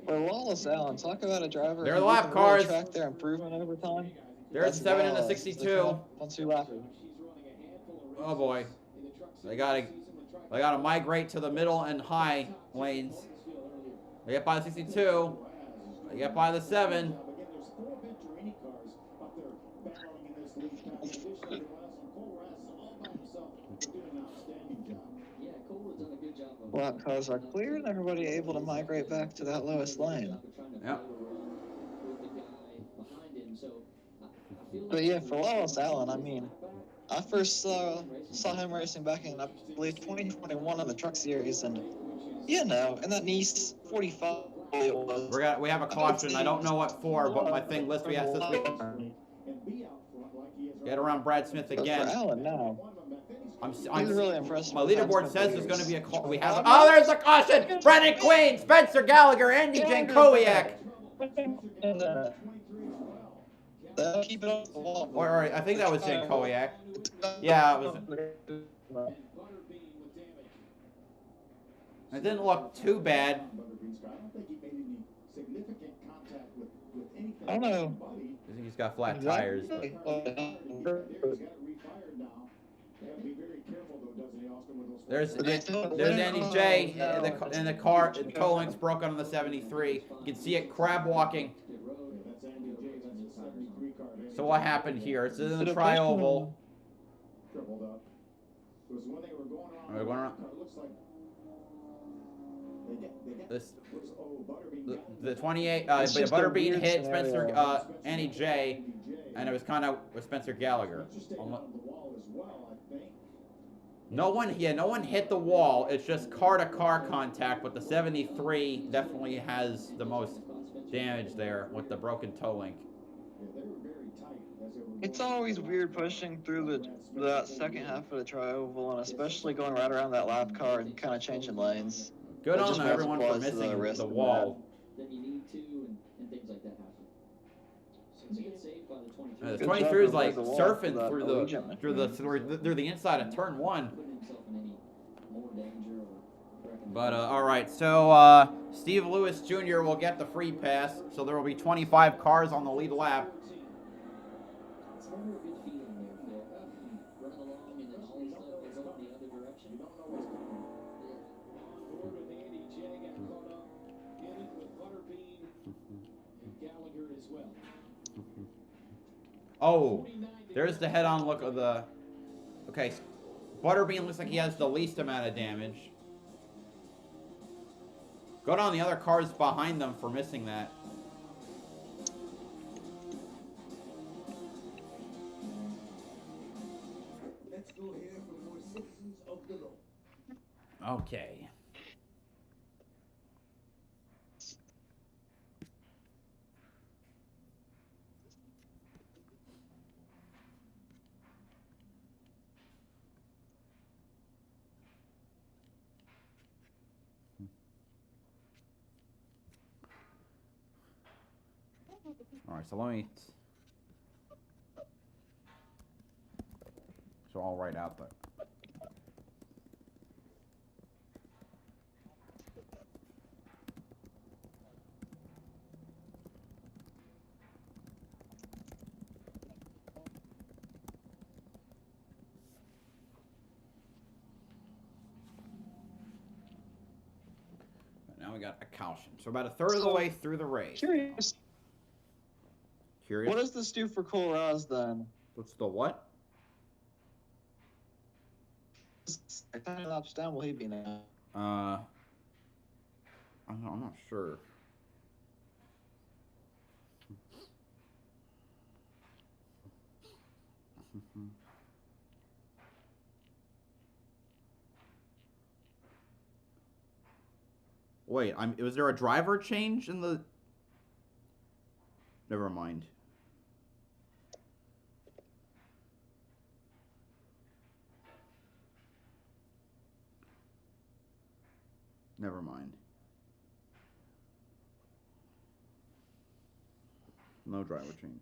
For Wallace Allen, talk about a driver. They're lap cars. Track their improvement over time. There's That's 7 and a wild. 62. Once we lap. Oh boy. They gotta migrate to the middle and high lanes. They get by the 62. They get by the 7. Again, there's 4 Venturini cars up there battling in this lead pack. Additionally, for the last one, Cole Rass is all by himself, but doing an outstanding job. Yeah, Cole has done a good job of Lap cars are clear and everybody able to migrate back to that lowest lane. Yep. But yeah, for Wallace Allen, I mean, I first saw him racing back in, I believe, 2021 in the Truck Series, and you know, in that Nice 45 it was. We have a caution. I don't know what for, but my thing lists we have this week. Get around Brad Smith But for again. Allen now, He's he's really impressed. My with leaderboard Brad Smith says there's years. going to be a call. We have. Oh, there's a caution! Brennan Queen, Spencer Gallagher, Andy Jankowiak. And, keep it off the wall. Or I think that was Jankowiak. Yeah, it was. It didn't look too bad. I don't know. I think he's got flat tires. There's Andy J in the car. The toe link's broken on the 73. You can see it crab walking. So what happened here? It's in the tri-oval. We're going around. This, the 28, Butterbean hit Spencer, Andy J, and it was kind of with Spencer Gallagher. No one hit the wall. It's just car-to-car contact, but the 73 definitely has the most damage there with the broken toe link. It's always weird pushing through that second half of the tri-oval, and especially going right around that lap car and kind of changing lanes. Good on everyone for missing the wall. Then you need to, and things like that happen. So to get saved by the 23. The 23 is like surfing through the inside of turn 1. Putting himself in any more danger or wrecking. But all right, so Steve Lewis Jr. will get the free pass, so there will be 25 cars on the lead lap. It's never a good feeling there, Phil. Run along and then all of a sudden they go in the other direction. You don't know what's coming. Ford with Andy J got caught up in it with Butterbean and Gallagher as well. Oh, there's the head-on look of the. Okay, Butterbean looks like he has the least amount of damage. Good on the other cars behind them for missing that. Let's go here for more citizens of the law. Okay. All right, so let me. So I'll write out the. Now we got a caution. So about a third of the way through the race. Curious. Curious. What does this do for Cole Raz then? What's the what? How many laps down will he be now? I'm not sure. Wait, was there a driver change in the? Never mind. Never mind. No driver change.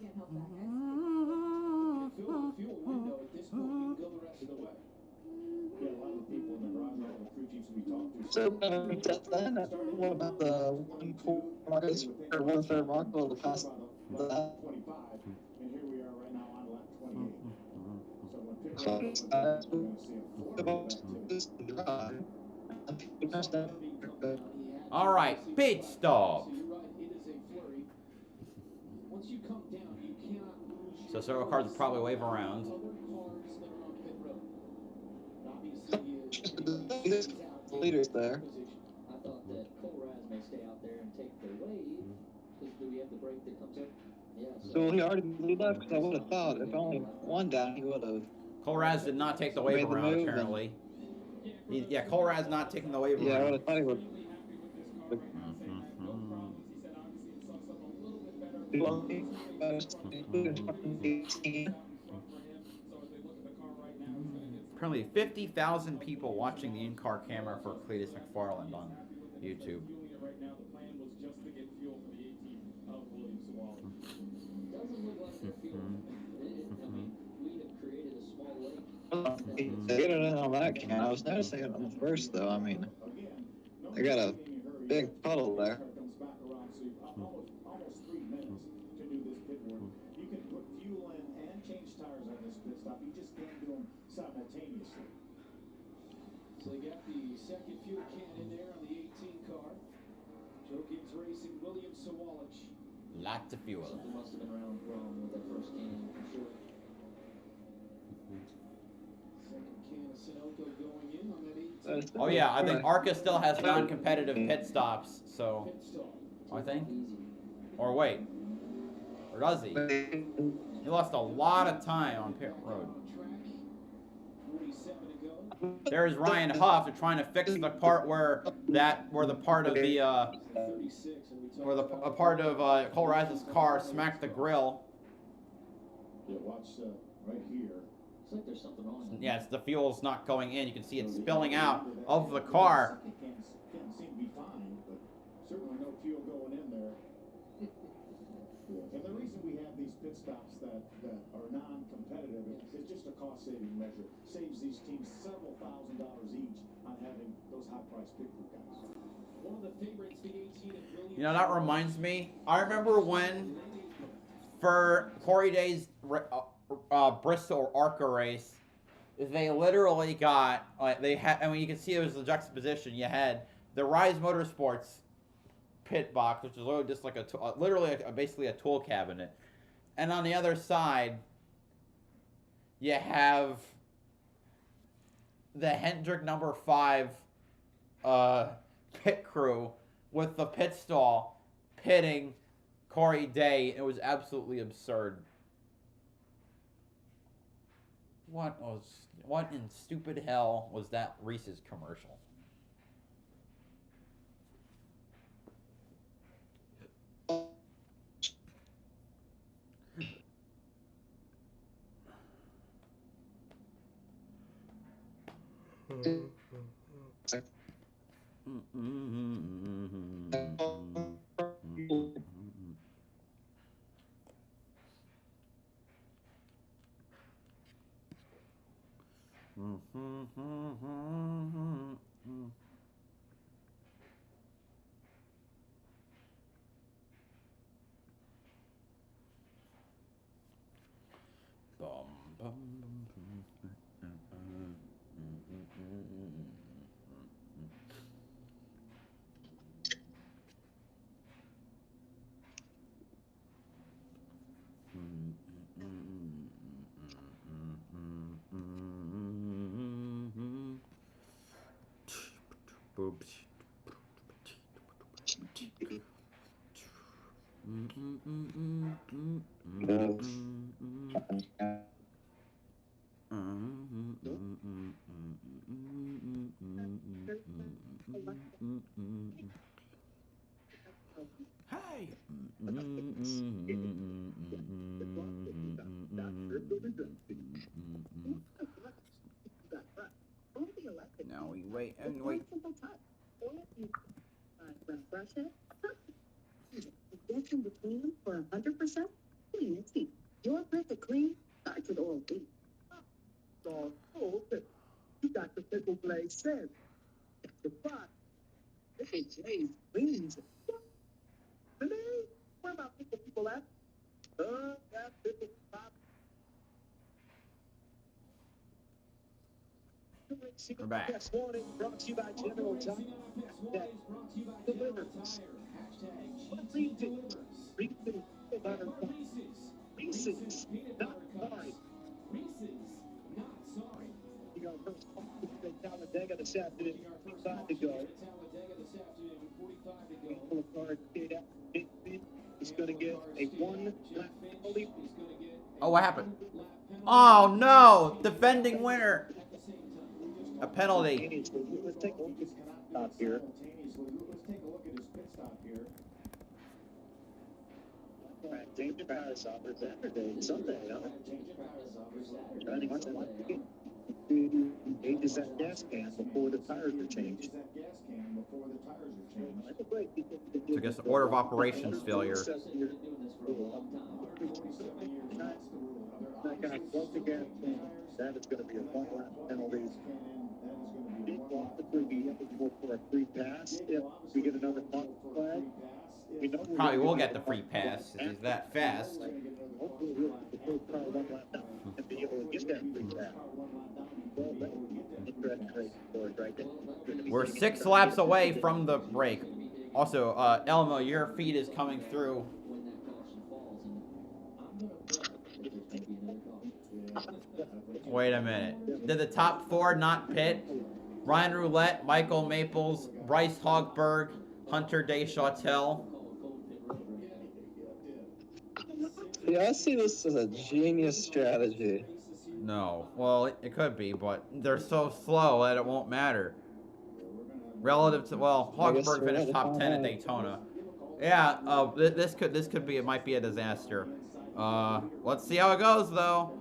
can't help that, guys. Fill the fuel window at this point, you can go the rest of the way. Yeah, a lot of the people in the garage, all the crew chiefs we talked to. So, what about the 1/4 Marcos or 1/3 Marco to pass that? 25, and here we are right now on lap 28. So when pit So, road opens up, we're going to see a flurry of activity. All right, pit stop. So you're right, it is a flurry. Once you come down, you cannot lose. So several cars will probably wave around. Other cars that are on pit road. Obviously, The leaders there. I thought that Cole Raz may stay out there and take the wave. Because do we have the break that comes up? Yeah. So he already left because I would have thought if only one down, he would have. Colraz did not take the wave Made the around, move apparently. Yeah, Colraz not taking the wave Yeah, I would around. have thought he would. Apparently 50,000 people watching the in-car camera for Cletus McFarland on YouTube. Right now, the plan was just to get fuel for the 18 of Williams-Sawallisch. Doesn't look like they're feeling it. I mean, we'd have created a small lake. Get it in on that can. I was noticing it on the first though. I mean, they got a big puddle there. Comes back around, so you've almost 3 minutes to do this pit work. You can put fuel in and change tires on this pit stop. You just can't do them simultaneously. So they got the second fuel can in there on the 18 car. Joe Gibbs Racing, Williams-Sawallisch. Lots of fuel. Something must have been around wrong with that first can, for sure. Second can of Sunoco going in on that 18. Oh yeah, I think Arca still has non-competitive pit stops, so Pit stop. I think. Easy. Or wait, or does he? He lost a lot of time on pit road. On track. 47 to go. There's Ryan Huff. They're trying to fix the part where the part of the 36, and we where talked a part of Cole Raz's car smacked the grill. Yeah, watch right here. It's like there's something wrong. Yes, the fuel's not going in. You can see it spilling out of the car. It can't seem to be fine, but certainly no fuel going in there. And the reason we have these pit stops that are non-competitive is just a cost-saving measure. Saves these teams several $1,000s each on having those high-priced pit crew guys. one of the favorites, the 18 of Williams. You know, that reminds me. I remember when, for Corey Day's Bristol Arca race, they literally got they had. I mean, you can see it was the juxtaposition. You had the Rise Motorsports pit box, which is literally just like basically a tool cabinet, and on the other side, you have the Hendrick number 5 pit crew with the pit stall pitting Corey Day. It was absolutely absurd. What in stupid hell was that Reese's commercial? Hey. Now we wait and wait. Brush it. Injection between them for 100%. See, your perfect clean starts with oil B. So, you got the pickle glaze said. The pot. This is glaze cleans. Today, where my pickle people at? That pickle pop. We're back. Yes, warning brought to you by General Tire. That delivers. Reese's butter cup. Reese's, not sorry. We are first at Talladega this afternoon. 45 to go. Full of card data. Is going to get a one-lap penalty. Oh, what happened? Oh no! Defending winner. A penalty. Let's take a look at stop here. Change of Paris offers Saturday, Sunday, huh? Trying to get changes that gas can before the tires are changed. So I guess order of operations failure. That is going to be a one-lap penalty. It will possibly be eligible for a free pass if we get another false flag. We know Probably will get the free pass if he's that fast. Hopefully we'll get the first car one lap down and be able to get that free pass. Well, interesting race for us right there. We're 6 laps away from the break. Also, Elmo, your feed is coming through. Wait a minute. Did the top 4 not pit? Ryan Roulette, Michael Maples, Bryce Hogberg, Hunter Deschantel. Yeah, I see this as a genius strategy. No. Well, it could be, but they're so slow that it won't matter. Relative to, well, Hogberg finished top 10 at Daytona. Yeah, this could be, it might be a disaster. Let's see how it goes, though.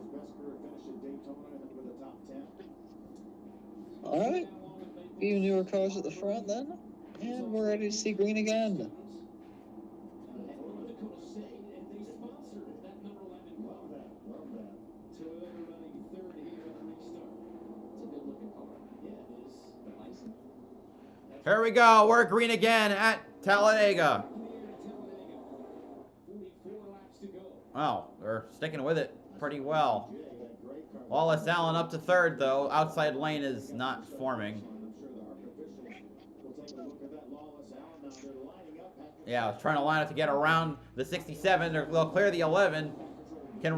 Alright. Few newer cars at the front then. And we're ready to see green again. Here we go. We're green again at Talladega. Wow, they're sticking with it pretty well. Wallace Allen up to 3rd, though. Outside lane is not forming. Yeah, I was trying to line up to get around the 67. They'll clear the 11.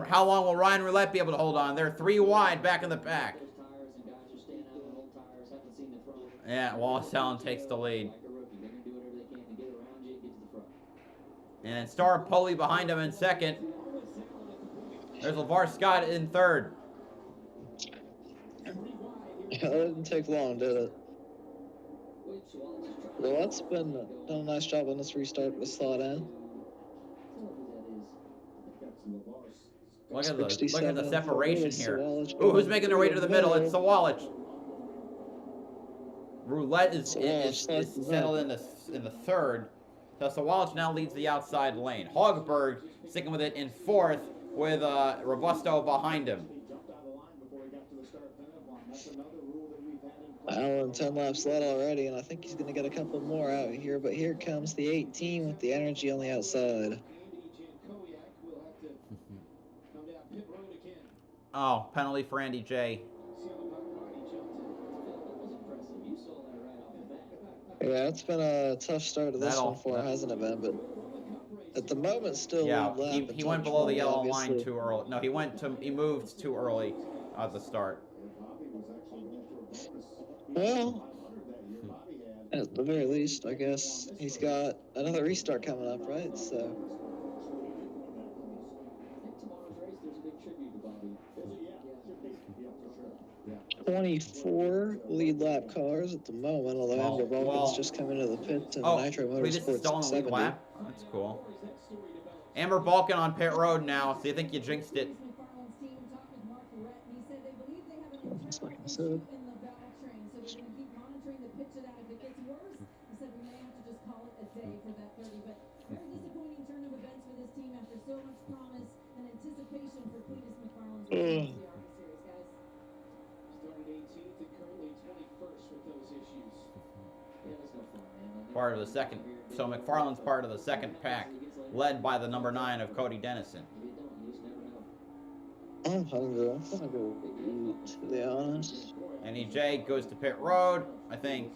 How long will Ryan Roulette be able to hold on? They're 3 wide back in the pack. Yeah, Wallace Allen takes the lead. And Star Poli behind him in 2nd. There's LeVar Scott in 3rd. It didn't take long, did it? Well, that's been done a nice job on this restart with the slot in. Look at the separation here. Ooh, who's making their way to the middle? It's Sawalich. Roulette is settled in the 3rd. So Sawalich now leads the outside lane. Hogberg sticking with it in 4th with Robusto behind him. Allen 10 laps led already, and I think he's going to get a couple more out here. But here comes the 18 with the energy on the outside. Oh, penalty for Andy J. Yeah, it's been a tough start to this one for him, hasn't it, Ben? But at the moment, still yeah, lead lap. He went below the yellow line too early. No, he moved too early at the start. Well, at the very least, I guess he's got another restart coming up, right? So. 24 lead lap cars at the moment, although Amber Vulcan's just come into the pits in Nitro Motorsports 70. Lap? That's cool. Amber Balkan on pit road now, so you think you jinxed it. Just like I said. part of the second. So McFarland's part of the second pack, led by the number 9 of Cody Dennison. I'm hungry. I'm gonna go eat, to be honest. NEJ goes to pit road. I think.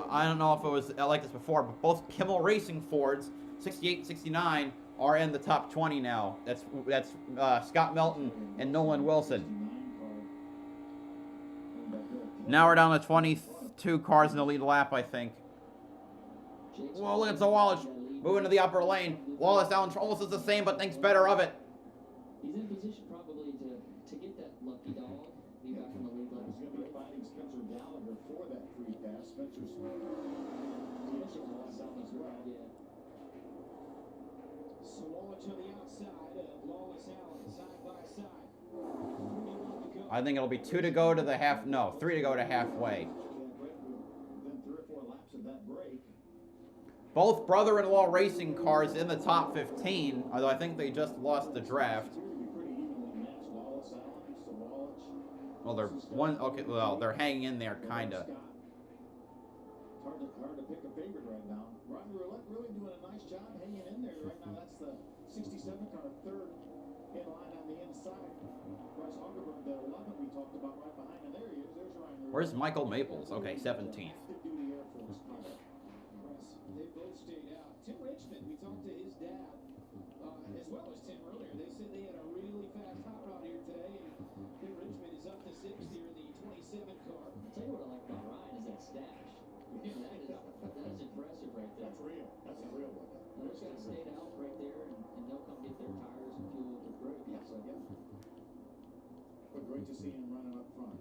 I don't know if it was like this before, but both Kimmel Racing Fords, 68 and 69, are in the top 20 now. That's Scott Melton and Nolan Wilson. Now we're down to 22 cars in the lead lap, I think. Well, look at Zawalic moving to the upper lane. Wallace Allen almost does the same, but thinks better of it. He's in position probably to get that lucky dog. Be back in the lead lap. He's going to be fighting Spencer Gallagher for that free pass. Spencer's finishing Wallace Allen as well. Yeah. Swallow to the outside of Wallace Allen, side by side. 3 to go. I think it'll be 2 to go to the half. No, 3 to go to halfway. Then 3 or 4 laps of that break. Both brother-in-law racing cars in the top 15, although I think they just lost the draft. Well, they're one. Okay, well, they're hanging in there, kinda. It's hard to pick a favorite right now. Ron Roulette really doing a nice job hanging in there right now. That's the 67 car, third in line on the inside. Bryce Augerberg, the 11 we talked about right behind, and there he is. There's Ryan Roulette. Where's Michael Maples? Okay, 17th. Active duty Air Force pilot. They both stayed out. Tim Richmond, we talked to his dad, as well as Tim earlier. They said they had a really fast hot rod here today, and Tim Richmond is up to 6th here in the 27 car. I'll tell you what I like about Ryan is that stash. That is impressive right there. That's real. That's a real one. Those guys stayed out right there, and they'll come get their tires and fuel with their brake. Yeah, So yeah. But great to see him running up front.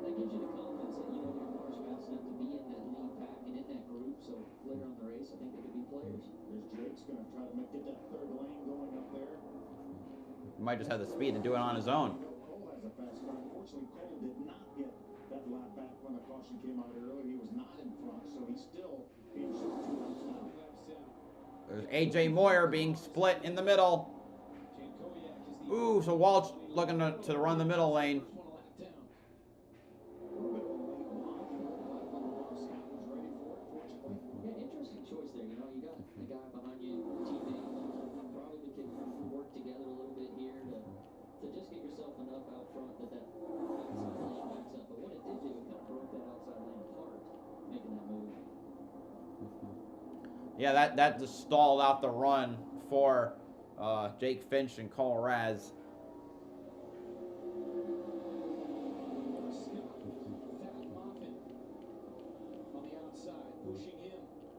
that gives you the confidence that you know your car's fast enough to be in that lead pack and in that group. So later on the race, I think they could be players. There's Jake's going to try to get that third lane going up there. He might just have the speed to do it on his own. Cole has a fast car. Unfortunately, Cole did not get that lap back when the caution came out earlier. He was not in front, so he's still being shipped 2 laps down. There's AJ Moyer being split in the middle. Ooh, so Walsh looking to run the middle lane. Yeah, interesting choice there. You know, you got the guy behind you, teammate. Probably can work together a little bit here to just get yourself enough out front that outside lane backs up. But what it did do, it kind of broke that outside lane apart, making that move. Yeah, that just stalled out the run for Jake Finch and Cole Raz.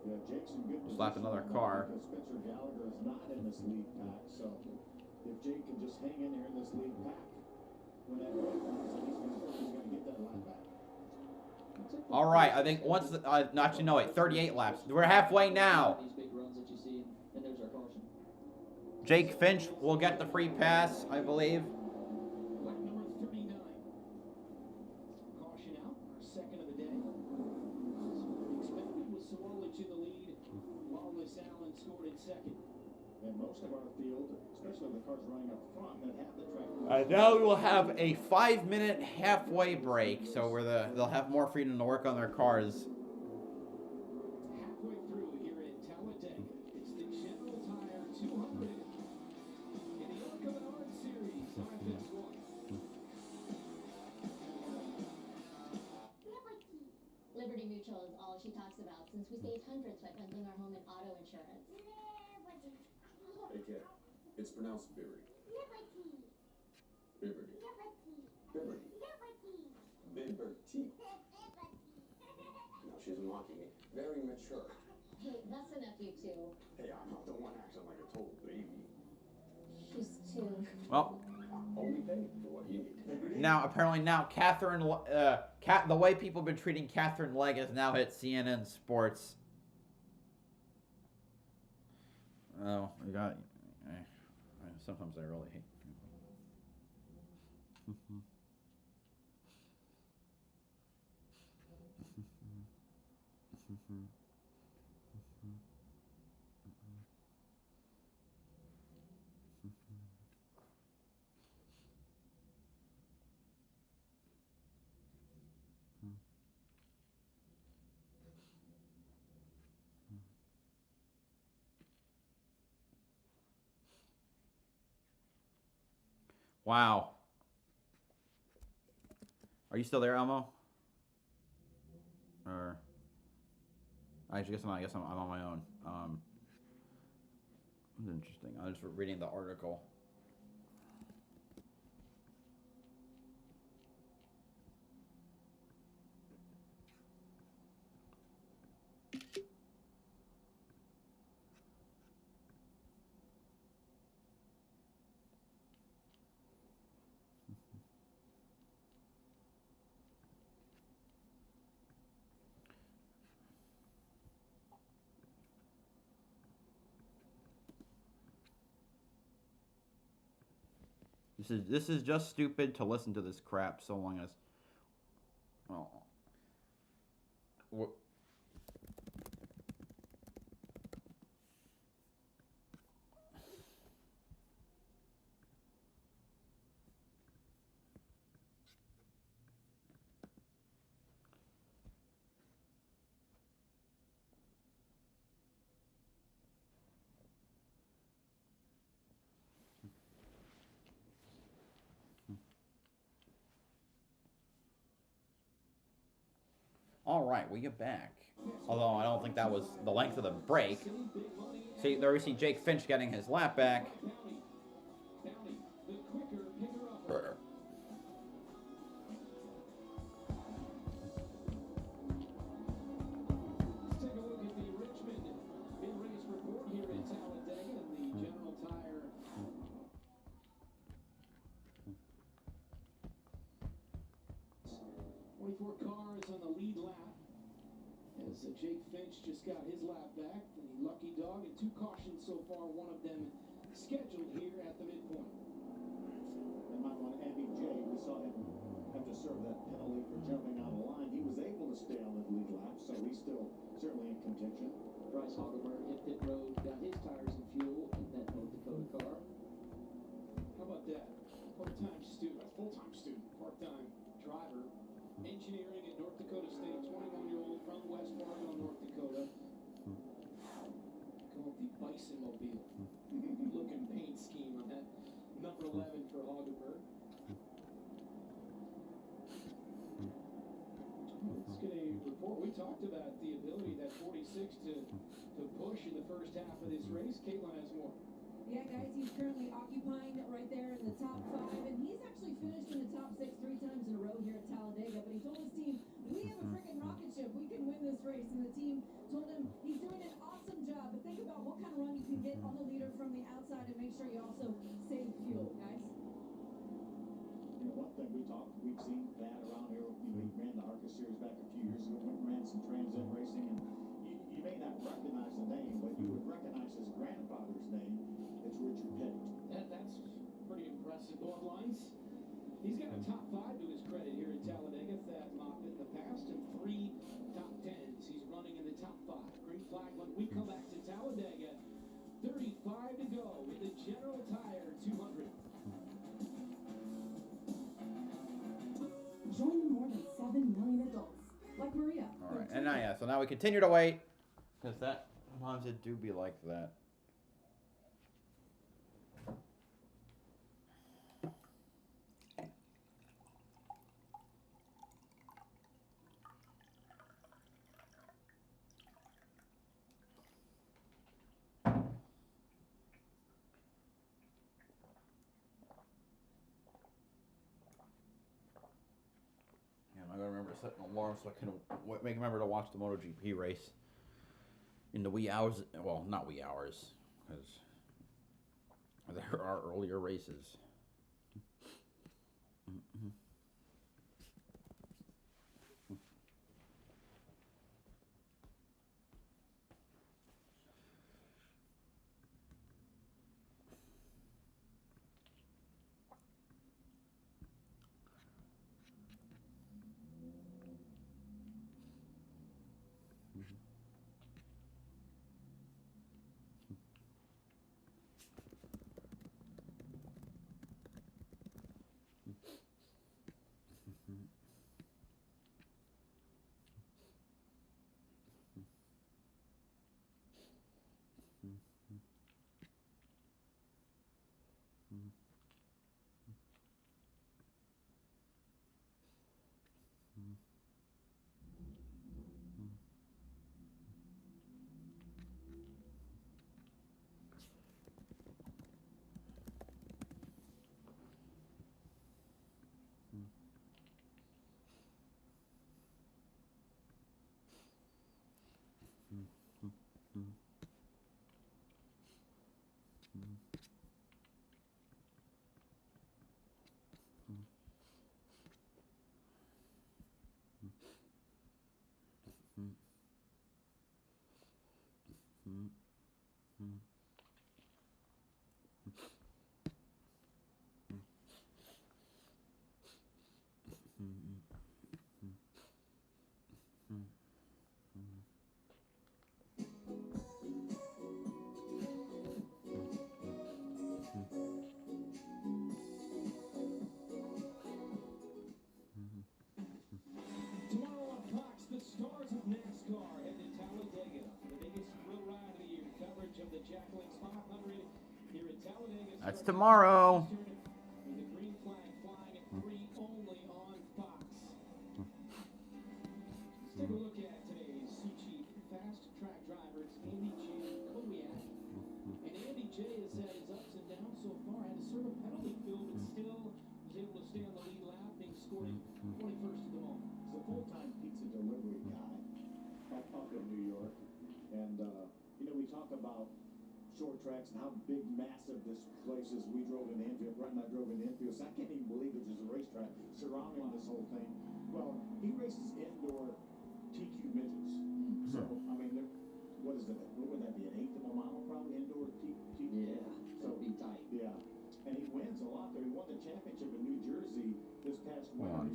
Yeah, Jake's in good Slap position another right now car. because Spencer Gallagher is not in this lead pack. So if Jake can just hang in there in this lead pack, when that break comes, he's going to get that lap back. All right, I think once the, actually no, wait, 38 laps. We're halfway now. These big runs that you see, and there's our caution. Jake Finch will get the free pass, I believe. Lap number 39. Caution out, our second of the day. Expected with Swallow in the lead. Wallace Allen scored in second. And most of our field, especially the cars running up front that have the track. Now we will have a 5-minute halfway break, so where they'll have more freedom to work on their cars. Halfway through here at Talladega, it's the General Tire 200 in the Arca Talladega Series. Harvest 1. Liberty Mutual is all she talks about since we saved hundreds by bundling our home and auto insurance. Hey, kid. It's pronounced Liberty. Liberty. Liberty. Liberty. No, she's mocking me. Very mature. Hey, that's enough, you two. Hey, I'm not the one acting like a total baby. She's too. Well, Only paid for what you need. now apparently Catherine, the way people have been treating Catherine Legg has now hit CNN Sports. Oh, we got. Sometimes I really hate people. Wow. Are you still there, Elmo? Or I guess I'm not. I guess I'm on my own. It's interesting. I was just reading the article. This is just stupid to listen to this crap so long as. Well, what? All right, we get back. Although I don't think that was the length of the break. See, there we see Jake Finch getting his lap back. Let's take a look at the Richmond mid-race report here in Talladega and the General Tire. 24 cars on the lead lap as Jake Finch just got his lap back. The lucky dog and 2 cautions so far, one of them scheduled here at the midpoint. And might want to add Jay. We saw him have to serve that penalty for jumping out of line. He was able to stay on the lead lap, so he's still certainly in contention. Bryce Hoggeberg hit pit road, got his tires and fuel in that North Dakota car. How about that? Part-time student, full-time student, part-time driver, engineering at North Dakota State, 21-year-old from West Fargo, North Dakota. Called the Bison Mobile. Looking paint scheme on that number 11 for Hoggeberg. Let's get a report. We talked about the ability that 46 to push in the first half of this race. Caitlin has more. Yeah, guys, he's currently occupying right there in the top 5, and he's actually finished in the top 6 3 times in a row here at Talladega. But he told his team, "We have a freaking rocket ship. We can win this race." And the team told him he's doing an awesome job. But think about what kind of run you can get on the leader from the outside, and make sure you also save fuel, guys. You know, one thing we've seen that around here. He ran the Arca Series back a few years ago, ran some Trans Am racing, and you may not recognize the name, but you would recognize his grandfather's name. It's Richard Petty. That's pretty impressive bloodlines. He's got a top 5 to his credit here at Talladega. Thad Moffitt in the past, and 3 top 10s. He's running in the top 5. Green flag when we come back to Talladega. 35 to go with the General Tire 200. Join the more than 7 million adults, like Maria. All right, and now so now we continue to wait because that sometimes it do be like that. I gotta remember to set an alarm so I can remember to watch the MotoGP race in the wee hours. Well, not wee hours, because there are earlier races. That's tomorrow. With the green flag flying at 3 only on Fox. Let's take a look at today's Sioux Chief fast track driver. It's Andy J. Kowiak. And Andy J has had his ups and downs so far. Had to serve a penalty field, but still was able to stay on the lead lap, being scored 21st at the moment. He's a full-time pizza delivery guy up in New York. And, you know, we talk about short tracks and how big, massive this place is. We drove in the infield. Brett and I drove in the infield. So I can't even believe there's just a racetrack surrounding this whole thing. Well, he races indoor TQ midgets. So, I mean, what is it? What would that be? An eighth of a mile, probably indoor TQ. Yeah, So be tight. Yeah, and he wins a lot there. He won the championship in New Jersey this past winter.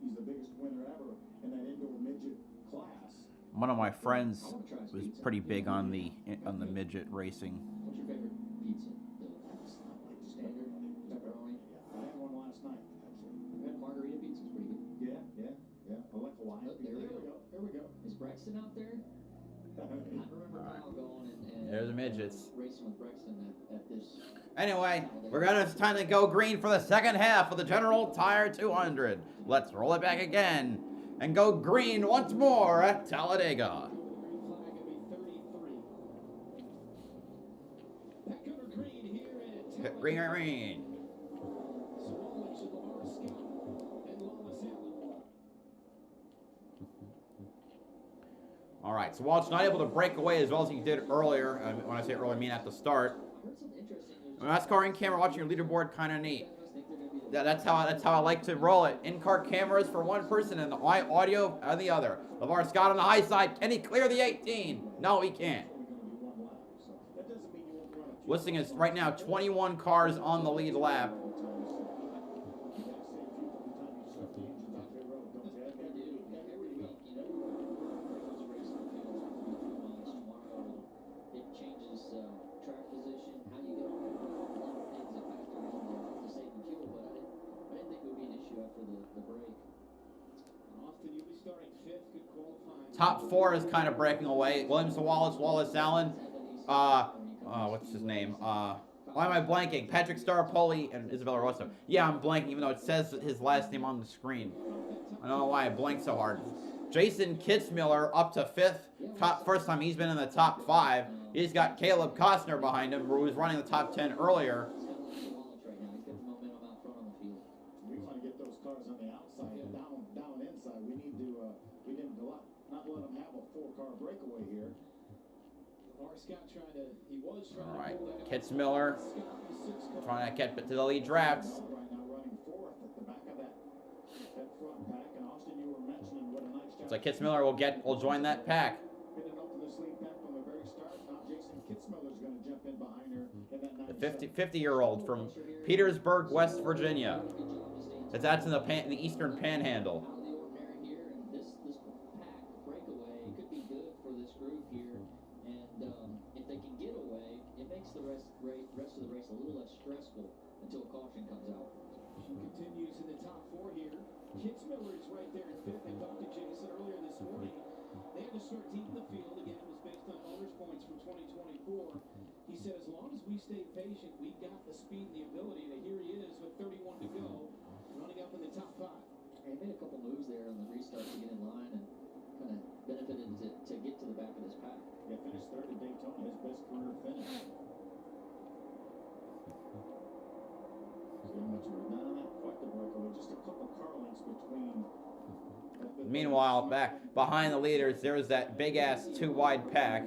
He's the biggest winner ever in that indoor midget class. One of my friends was pretty big on the midget racing. What's your favorite pizza? The standard pepperoni? Yeah, I had one last night, actually. We had margarita pizza. It's pretty good. Yeah. I like Hawaiian. Look, there we go. Here we go. Is Brexton out there? I remember Kyle going and There's the midgets. racing with Brexton at this. Anyway, it's time to go green for the second half of the General Tire 200. Let's roll it back again and go green once more at Talladega. Green flag will be 33. Back under green here at Talladega. Green. Swallows and Lamar Scott and Lawless Allen. All right, so Walsh not able to break away as well as he did earlier. When I say earlier, I mean at the start. I heard something interesting. NASCAR in camera watching your leaderboard, kind of neat. That's how I like to roll it. In-car cameras for one person and the audio on the other. LeVar Scott on the high side. Can he clear the 18? No, he can't. Listing is right now 21 cars on the lead lap. Top four is kind of breaking away. Williams, Wallace, Allen. What's his name? Why am I blanking? Patrick Starpoli and Isabella Rosso. Yeah, I'm blanking, even though it says his last name on the screen. I don't know why I blanked so hard. Jason Kitzmiller up to fifth. First time he's been in the top 5. He's got Caleb Costner behind him, who was running the top 10 earlier. We want to get those cars on the outside, down inside. We need to, not let them have a 4-car breakaway here. All right, Kitzmiller trying to get to the lead drafts. Right now running 4th at the back of that front pack. And Austin, you were mentioning what a nice job. So Kitzmiller will join that pack. Getting up to this lead pack from the very start. Now Jason Kitzmiller's going to jump in behind her in that The 50-year-old from Petersburg, West Virginia. That's in the Eastern Panhandle. Rest of the race a little less stressful until caution comes out. She continues in the top 4 here. Kitzmiller is right there in 5th. And talked to Jason earlier this morning. They had to start deep in the field. Again, it was based on owner's points from 2024. He said, as long as we stay patient, we got the speed and the ability. And here he is with 31 to go, running up in the top 5. He made a couple moves there on the restart to get in line and kind of benefited to get to the back of this pack. Yeah, finished 3rd at Daytona, his best career finish. Not quite the breakaway, just a couple car lengths between. Meanwhile, back behind the leaders, there was that big-ass 2-wide pack.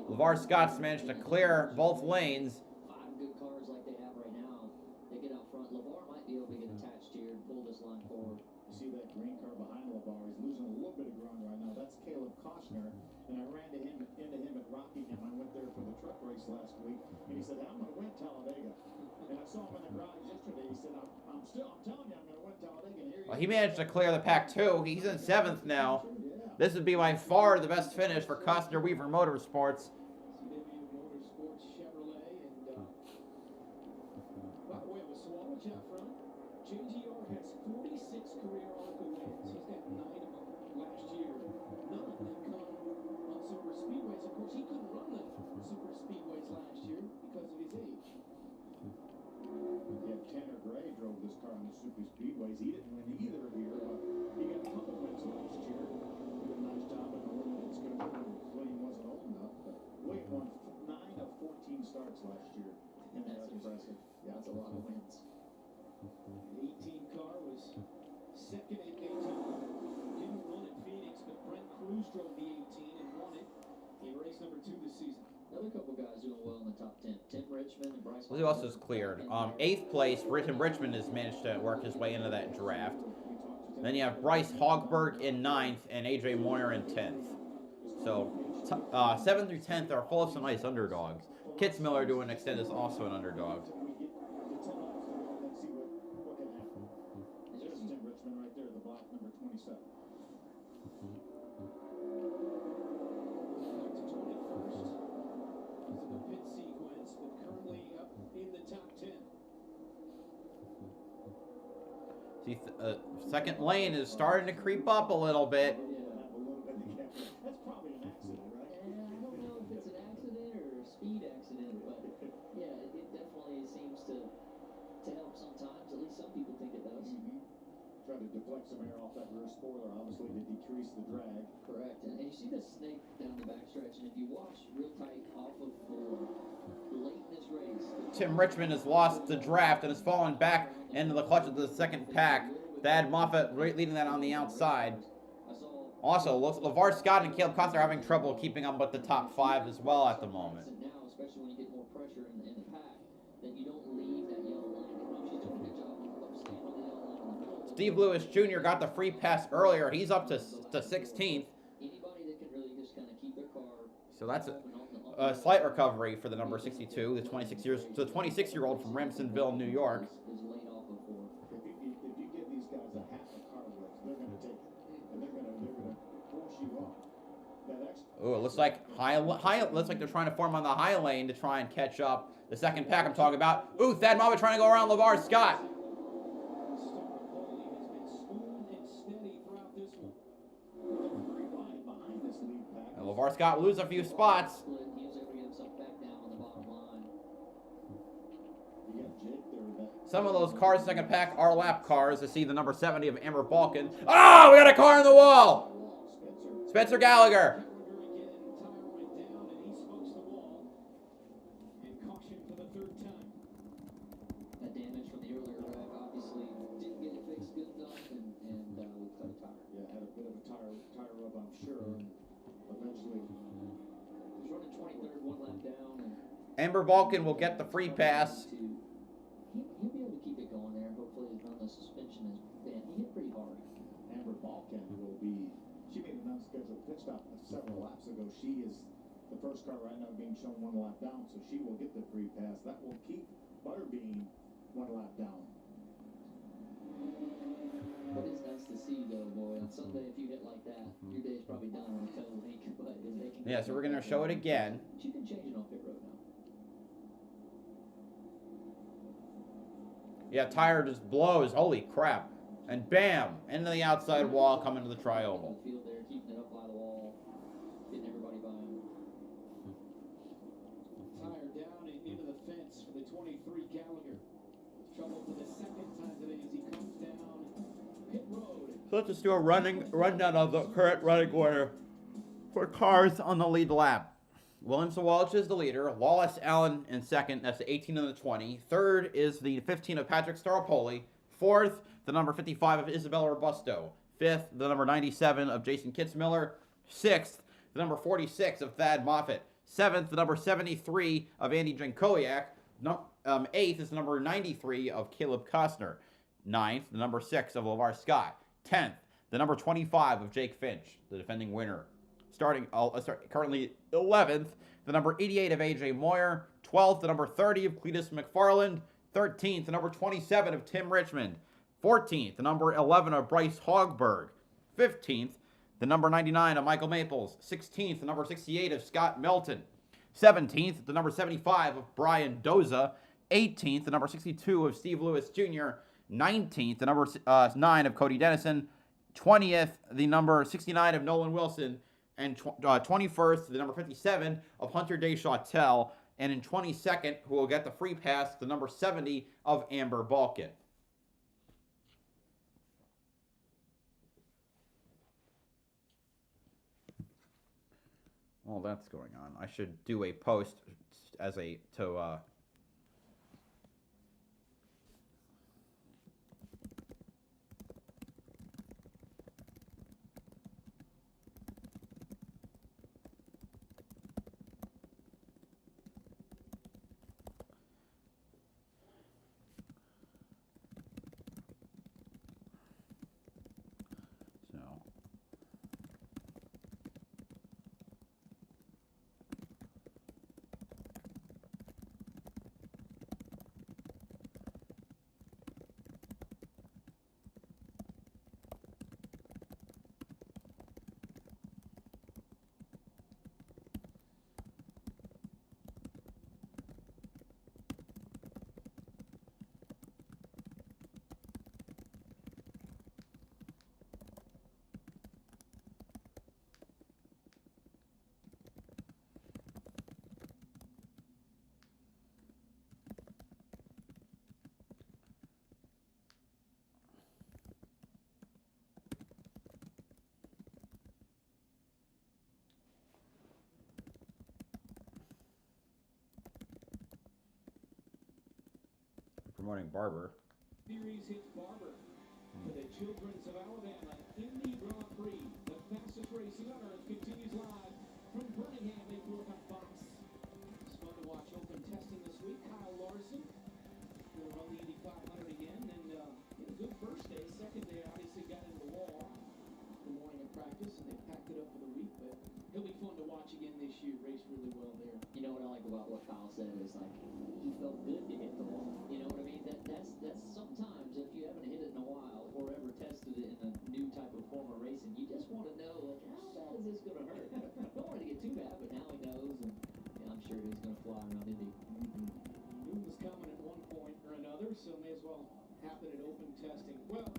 LeVar Scott's managed to clear both lanes. 5 good cars like they have right now. They get out front. LeVar might be able to get attached here and pull this line forward. You see that green car behind LeVar? He's losing a little bit of ground right now. That's Caleb Costner. And I ran into him at Rockingham. I went there for the truck race last week. And he said, I'm going to win Talladega. And I saw him in the garage yesterday. He said, I'm telling you, I'm going to win Talladega. And here Well, he managed to clear the pack too. He's in 7th now. This would be by far the best finish for Costner Weaver Motorsports. CW Motorsports Chevrolet. And by the way, with Swallow's out front, JGR has 46 career ARCA wins. He's got 9 of them last year. None of them come on super speedways. Of course, he couldn't run the super speedways last year because of his age. super speedways. He didn't win either here, but he got a couple wins last year. Did a nice job in the limited schedule when William wasn't old enough. But William won 9 of 14 starts last year. And that's impressive. Yeah, that's a lot of wins. The 18 car was second at Daytona. Didn't run at Phoenix, but Brent Cruz drove the 18 and won it in race number 2 this season. Another couple guys doing well in the top 10. Tim Richmond and Bryce. Who else is cleared? 8th place, Tim Richmond has managed to work his way into that draft. Then you have Bryce Hogberg in 9th and AJ Moyer in 10th. So 7th through 10th are full of some nice underdogs. Kitzmiller doing extend is also an underdog. Let's see what can happen. There's Tim Richmond right there, the black number 27. Pit sequence, but currently up in the top 10. See, second lane is starting to creep up a little bit. That's probably an accident, right? I don't know if it's an accident or a speed accident, but yeah, it definitely seems to help sometimes. At least some people think it does. Try to deflect some air off that rear spoiler, obviously, to decrease the drag. Correct. And you see the snake down the backstretch, and if you watch real tight off of 4, late in this race, Tim Richmond has lost the draft and has fallen back into the clutch of the second pack. Thad Moffitt leading that on the outside. Also, LeVar Scott and Caleb Costner are having trouble keeping up with the top 5 as well at the moment. now, especially when you get more pressure in the pack, that you don't leave that yellow line. She's doing a good job of staying on the yellow line in the middle. Steve Lewis Jr. got the free pass earlier. He's up to 16th. Anybody that can really just kind of keep their car. So that's a slight recovery for the number 62, the 26-year-old from Remsenville, New York. Is laid off of 4. If you give these guys a half a car width, they're going to take it. And they're going to force you off. Oh, it looks like looks like they're trying to form on the high lane to try and catch up. The second pack I'm talking about. Ooh, Thad Moffitt trying to go around LeVar Scott. And LeVar Scott loses a few spots. He was able to get himself back down on the bottom line. Some of those cars, second pack, are lap cars. I see the number 70 of Amber Balkan. Oh, we got a car in the wall! Spencer Gallagher. That damage from the earlier wreck obviously didn't get it fixed good enough and we cut a tire. Yeah, had a bit of a tire rub, I'm sure. Eventually. He's running 23rd, 1 lap down. And Amber Balkan will get the free pass. He'll be able to keep it going there. Hopefully none of the suspension is bent. He hit pretty hard. Amber Balkan will be. She made an unscheduled pit stop several laps ago. She is the first car right now being shown 1 lap down, so she will get the free pass. That will keep Butterbean 1 lap down. But it's nice to see, though, boy. On Sunday, if you hit like that, your day's probably done on a toe link. But if they can. Yeah, so we're gonna show it again. She can change it on pit road now. Yeah, tire just blows. Holy crap. And bam, into the outside wall, coming to the tri-oval. Field there, keeping it up by the wall, getting everybody by him. Tire down and into the fence for the 23 Gallagher. Trouble for the second time today as he comes down pit road. So let's just do a rundown of the current running order for cars on the lead lap. Williams Walsh is the leader. Wallace Allen in second. That's the 18 and the 20. Third is the 15 of Patrick Staropoli. Fourth, the number 55 of Isabella Robusto. Fifth, the number 97 of Jason Kitzmiller. Sixth, the number 46 of Thad Moffitt. Seventh, the number 73 of Andy Jankowiak. Eighth is the number 93 of Caleb Costner. Ninth, the number 6 of LeVar Scott. 10th, the number 25 of Jake Finch, the defending winner. Currently 11th, the number 88 of AJ Moyer. 12th, the number 30 of Cletus McFarland. 13th, the number 27 of Tim Richmond. 14th, the number 11 of Bryce Hogberg. 15th, the number 99 of Michael Maples. 16th, the number 68 of Scott Melton. 17th, the number 75 of Brian Doza. 18th, the number 62 of Steve Lewis Jr. 19th, the number 9 of Cody Dennison. 20th, the number 69 of Nolan Wilson. And 21st, the number 57 of Hunter Deschautel. And in 22nd, who will get the free pass, the number 70 of Amber Balkan. Well, that's going on. I should do a post as a to. So. Promoting Barber. Series hits Barber for the Children's of Alabama Indy Grand Prix. The fastest racing on earth continues live from Birmingham, May 4th on Fox. It's fun to watch open testing this week. Kyle Larson will run the Indy 500 again, and he had a good first day. Second day, obviously got into the wall the morning of practice, and they packed it up for the week. But he'll be fun to watch again this year. Raced really well there. You know what I like about what Kyle said is like he felt good to hit the wall. You know what I mean? That's sometimes if you haven't hit it in a while or ever tested it in a new type of form of racing, you just want to know like how bad is this going to hurt? Don't want to get too bad, but now he knows, and yeah, I'm sure he's going to fly around Indy. Knew it was coming at one point or another, so may as well happen at open testing. Well,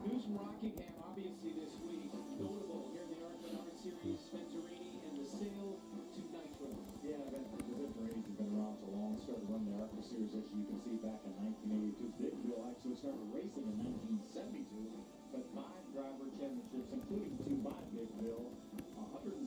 news from Rockingham, obviously this week, notable here in the Arca Series, Venturini and the sale to Nitro. Yeah, the Venturini's have been around so long. Started running the Arca Series, as you can see, back in 1982. Big Bill actually started racing in 1972, but 5 driver championships, including 2 by Big Bill, 107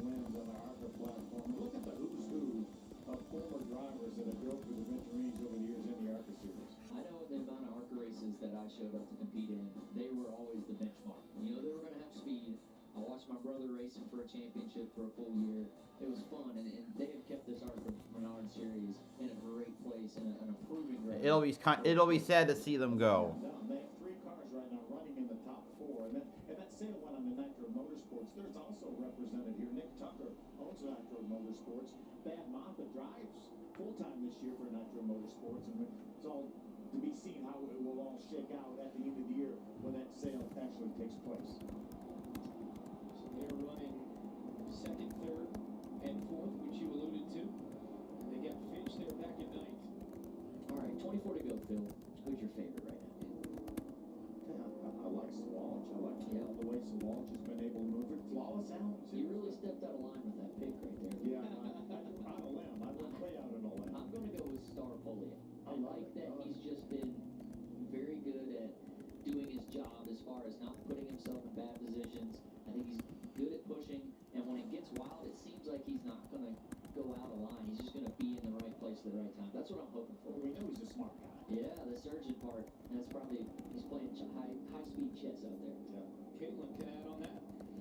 wins on the Arca platform. And look at the who's who of former drivers that have drove through the Venturini's over the years in the Arca Series. I know the amount of ARCA races that I showed up to compete in, they were always the benchmark. You know, they were going to have speed. I watched my brother racing for a championship for a full year. It was fun, and they have kept this ARCA Menard Series in a great place and an improving rate. It'll be sad to see them go. They have 3 cars right now running in the top 4, and that sale went on to Nitro Motorsports. There's also represented here. Nick Tucker owns Nitro Motorsports. Thad Monta drives full-time this year for Nitro Motorsports, and it's all to be seen how it will all shake out at the end of the year when that sale actually takes place. So they're running 2nd, 3rd, and 4th, which you alluded to. And they got Finch there back at 9th. All right, 24 to go, Phil. Who's your favorite right now? I like Sawalch. I like the way Sawalch has been able to move it. Flawless Allen. You really stepped out of line with that pick right there. Yeah, on a limb. I went way out on a limb. I'm going to go with Star Polio. I like that he's just been very good at doing his job as far as not putting himself in bad positions. I think he's good at pushing, and when it gets wild, it seems like he's not going to go out of line. He's just going to be in the right place at the right time. That's what I'm hoping for. We know he's a smart guy. Yeah, the surgeon part. That's probably he's playing high-speed chess out there. Yeah. Caitlin can add on that.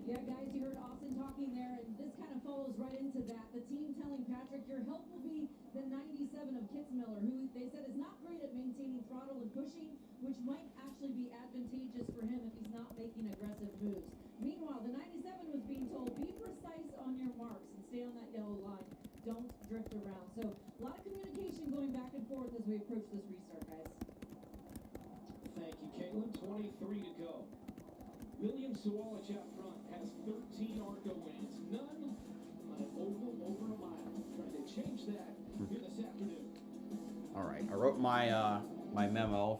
Yeah, guys, you heard Austin talking there, and this kind of follows right into that. The team telling Patrick, your help will be the 97 of Kitzmiller, who they said is not great at maintaining throttle and pushing, which might actually be advantageous for him if he's not making aggressive moves. Meanwhile, the 97 was being told, be precise on your marks and stay on that yellow line. Don't drift around. So a lot of communication going back and forth as we approach this restart, guys. Thank you, Caitlin. 23 to go. William Sawalch out front has 13 ARCA wins, none on an oval over a mile. Trying to change that here this afternoon. All right, I wrote my my memo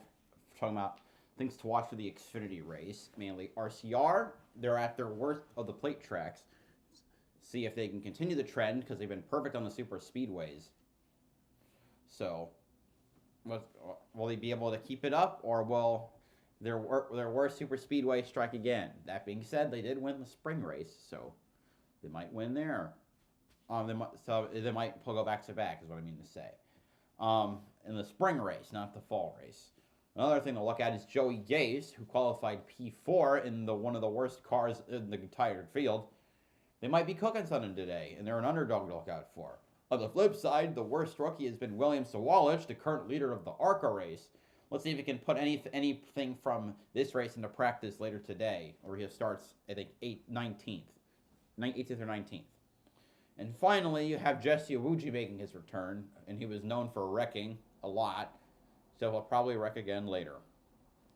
talking about things to watch for the Xfinity race. Mainly RCR, they're at their worst of the plate tracks. See if they can continue the trend because they've been perfect on the super speedways. So, will they be able to keep it up, or will their worst super speedway strike again? That being said, they did win the spring race, so They might win there. They might go back to back, is what I mean to say. In the spring race, not the fall race. Another thing to look at is Joey Gase, who qualified P4 in one of the worst cars in the entire field. They might be cooking something today, and they're an underdog to look out for. On the flip side, the worst rookie has been William Sawalich, the current leader of the Arca race. Let's see if he can put anything from this race into practice later today, where he starts, I think, 18th or 19th. And finally, you have Jesse Iwuji making his return, and he was known for wrecking a lot, so he'll probably wreck again later.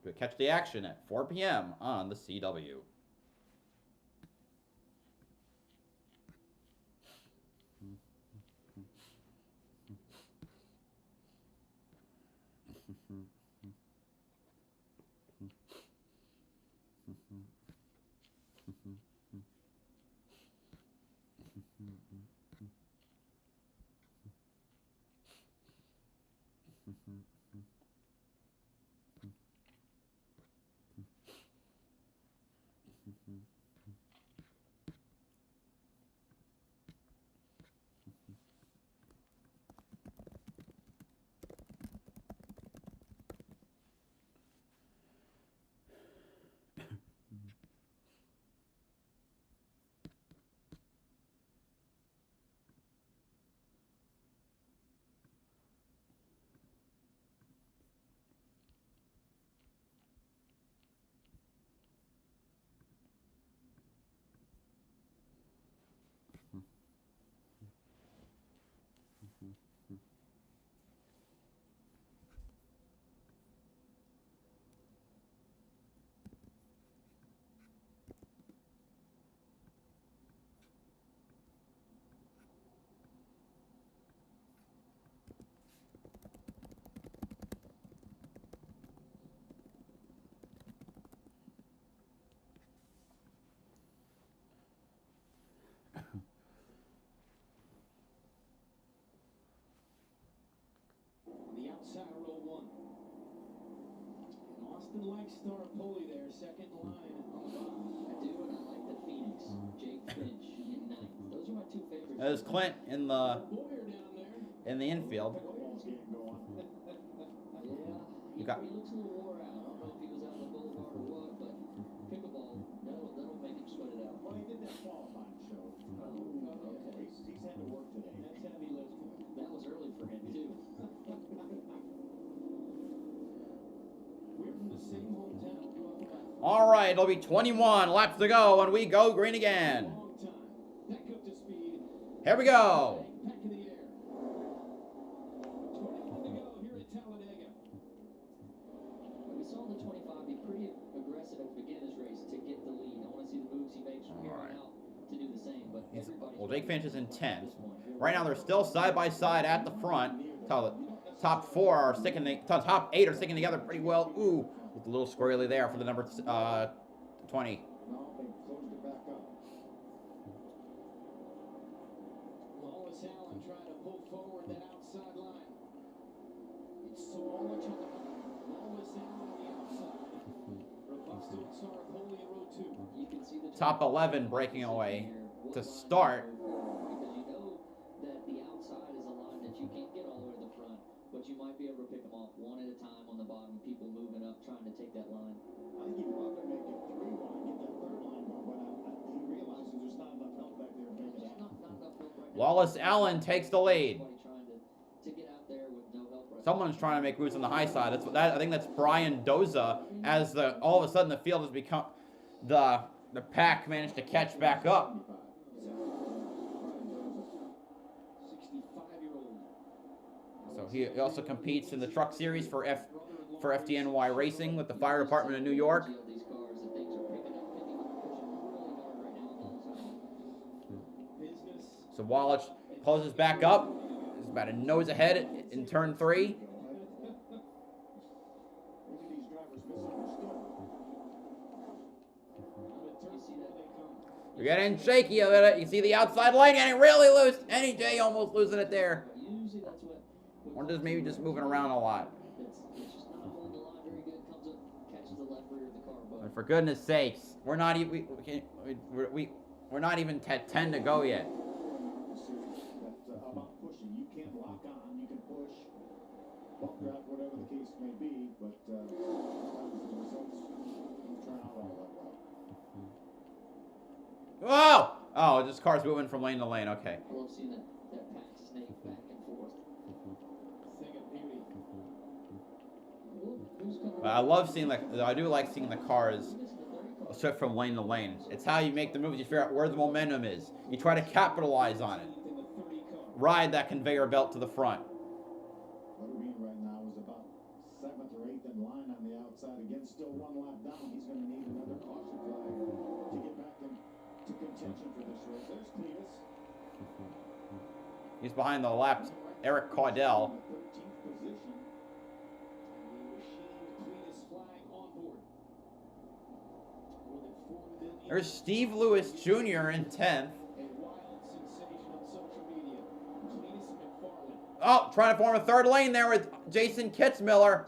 We'll catch the action at 4 p.m. on the CW. The outside row one. And Austin likes Starapoli there, second line on the bottom. I do, and I like the Phoenix. Jake Finch in ninth. Those are my two favorites. There's Clint in Boyer down there. the infield. Pickleball's getting going. Yeah, You got- he looks a little wore out. I don't know if he was out on the boulevard or what, but pickleball, that'll make him sweat it out. Well, he did that qualifying show. Okay. He's had to work today. That's heavy lifting. That was early for him, too. We're from the same hometown. Grew up about All right, it'll be 21 laps to go, and we go green again. long time. Back up to speed. Here we go. Back in the air. 21 to go here at Talladega. We saw the 25 be pretty aggressive at the beginning of this race to get the lead. I want to see the moves he makes from here on Alright. out to do the same. But everybody's Well, Jake Finch is in 10th. at this point. Right now, they're still side by side at the front. Top 4 are sticking. Top 8 are sticking together pretty well. Ooh, with a little squirrely there for the number 20. No, they closed it back up. Wallace Allen trying to pull forward that outside line. It's Sawalich on the bottom. Wallace Allen on the outside. Robusto and Sarapoli in row 2. You can see the Top 11 breaking away to start. Because you know that the outside is a line that you can't get all the way to the front, but you might be able to pick them off one at a time on the bottom. People moving up, trying to take that line. I think he'd rather make it 3 wide, get that third line going, but he realizes there's not enough help back there to make it Just happen. not enough help right now. Wallace Allen takes the lead. Everybody trying to get out there with no help right Someone's trying to make moves on the high side. I think that's Brian Doza. As all of a sudden the field has become the pack managed to catch back up. 65-year-old. So he also competes in the truck series for FDNY Racing with the fire department in New York. now. These cars that things are picking up, pushing really hard right now on the outside. Business. So Wallace closes back up. He's about a nose ahead in turn 3. Maybe these drivers misunderstood. You see that they come. You're getting shaky a little bit. You see the outside lane getting really loose. NEJ almost losing it there. Usually that's what Or just maybe just moving around a lot. it's just not holding the line very good. Comes up, catches the left rear of the car, but But for goodness sakes, we're not even We're not even at 10 to go yet. That about pushing. You can lock on, you can push, bump draft, whatever the case may be, but sometimes the results don't turn out all that well. Whoa! Oh, just cars moving from lane to lane. Okay. I love seeing that pack snake back and forth. Thing of beauty. Who's coming? But I love seeing I do like seeing the cars shift from lane to lane. It's how you make the moves. You figure out where the momentum is. You try to capitalize on it. Ride that conveyor belt to the front. Butterbean right now is about 7th or 8th in line on the outside. Again, still 1 lap down. He's going to need another caution flag to get back into contention for this race. There's Cletus. He's behind the lap. Eric Caudell. 13th position. The machined Cletus flag on board. More than 4 million. There's Steve Lewis Jr. in 10th. A wild sensation on social media. Cletus McFarland. Oh, trying to form a third lane there with Jason Kitzmiller.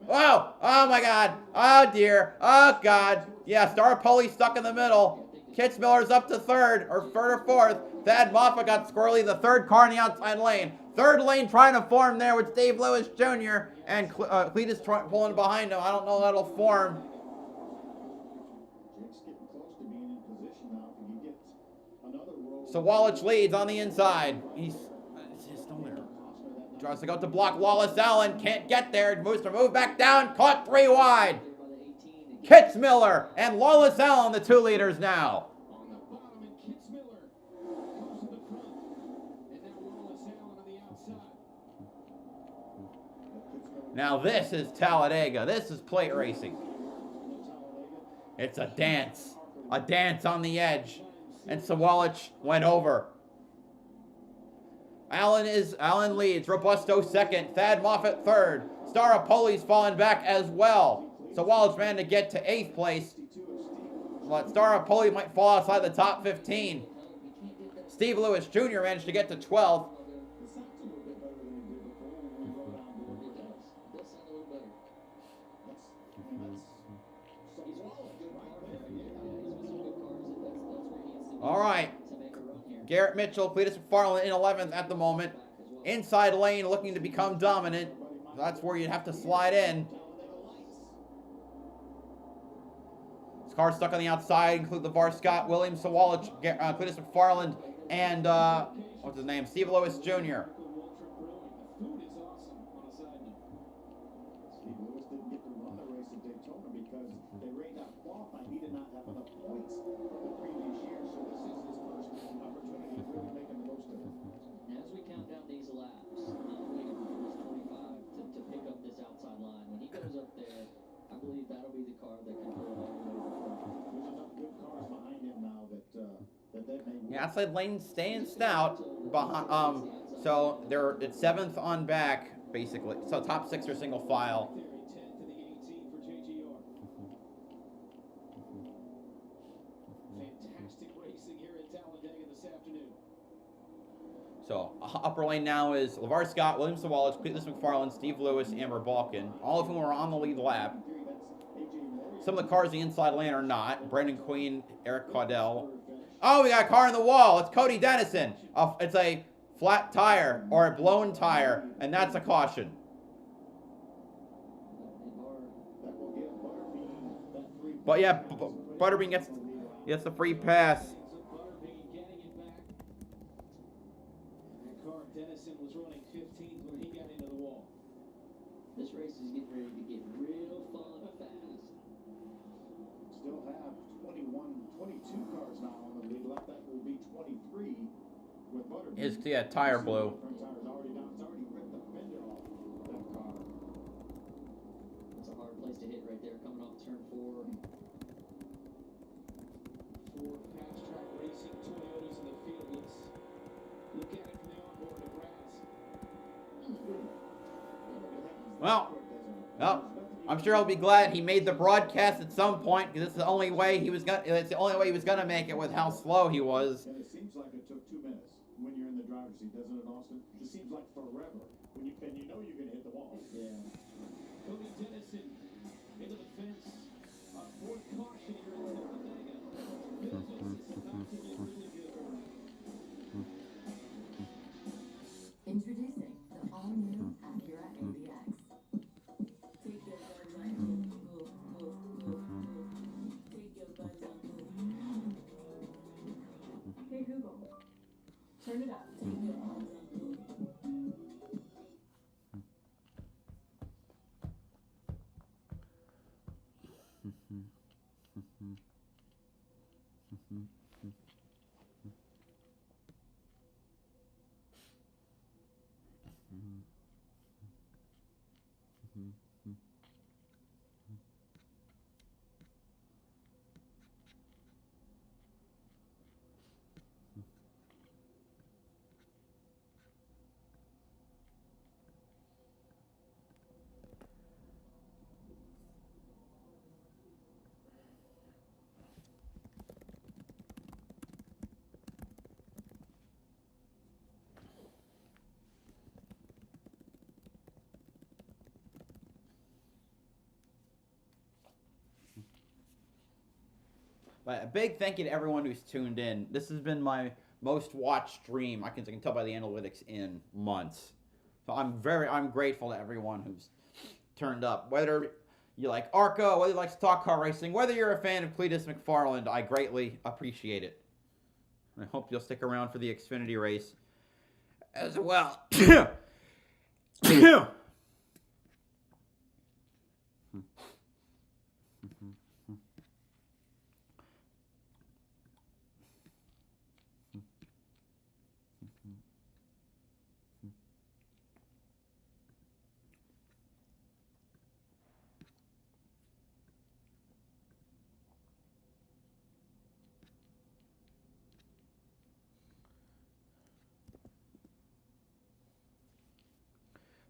Oh, oh my God. Oh dear. Oh God. Yeah, Starapoli stuck in the middle. Kitzmiller's up to third or fourth. Thad Moffat got squirrely, the third car in the outside lane. Third lane trying to form there with Dave Lewis Jr. and Cletus pulling behind him. I don't know that'll form. Jake's getting close to being in position now. If he gets another roll. So Wallach leads on the inside. He's still there. Tries to go to block Wallace Allen. Can't get there. Moves to move back down. Caught 3 wide. Kitzmiller and Wallace Allen, the 2 leaders now. On the bottom, and Kitzmiller goes to the front. And now Wallace Allen on the outside. Now this is Talladega. This is plate racing. It's a dance on the edge. And Sawallich went over. Allen leads. Robusto second. Thad Moffat third. Starapoli's fallen back as well. Sawallich managed to get to 8th place. But Starapoli might fall outside the top 15. Steve Lewis Jr. managed to get to 12th. All right. Garrett Mitchell, Cletus McFarland in 11th at the moment. Inside lane looking to become dominant. That's where you'd have to slide in. This car stuck on the outside include LeVar Scott, William Sawallich, Cletus McFarland, and what's his name? Steve Lewis Jr. The food is awesome on a side note. Steve Lewis didn't get to run the race at Daytona because they rained out qualifying. He did not have enough points from the previous year, so this is his first opportunity of really making the most of it. As we count down these laps, waiting for this 25 to pick up this outside line. When he goes up there, I believe that'll be the car that can pull it all the way over front. There's enough good cars behind him now that may. Yeah, outside lane staying stout. Behind, so it's 7th on back basically. So top 6 are single file. 10th to the 18 for JGR. Fantastic racing here at Talladega this afternoon. So upper lane now is LeVar Scott, William Sawallich, Cletus McFarland, Steve Lewis, Amber Balkin. All of whom are on the lead lap. Some of the cars in the inside lane are not. Brendan Queen, Eric Caudell. Oh, we got a car in the wall. It's Cody Dennison. It's a flat tire or a blown tire, and that's a caution. But yeah, Butterbean gets the free pass. Butterbean getting it back. That car of Dennison was running 15th when he got into the wall. This race is getting ready to get real fun fast. Still have 22 cars now on the lead lap. That will be 23 with Butterbean. Tire blew. Front tire's already down. It's already ripped the fender off that car. That's a hard place to hit right there, coming off turn 4. 4 fast track racing Toyotas in the field. Let's look at it from the onboard of grass. Well, I'm sure he'll be glad he made the broadcast at some point because it's the only way he was gonna make it with how slow he was. And it seems like it took 2 minutes when you're in the driver's seat, doesn't it, Austin? It seems like forever when you know you're gonna hit the wall. Yeah. Cody Dennison into the fence. 4th caution here at Talladega. Introducing the all-new Acura ADX. Take your buzz on Take your buzz on Hey Google, turn it up. Take your buzz on But a big thank you to everyone who's tuned in. This has been my most watched stream. I can tell by the analytics in months. So I'm grateful to everyone who's turned up. Whether you like Arca, whether you like to talk car racing, whether you're a fan of Cletus McFarland, I greatly appreciate it. I hope you'll stick around for the Xfinity race as well.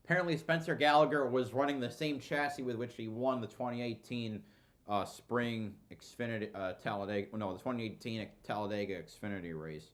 Apparently, Spencer Gallagher was running the same chassis with which he won the 2018 Spring Xfinity Talladega. No, the 2018 Talladega Xfinity race.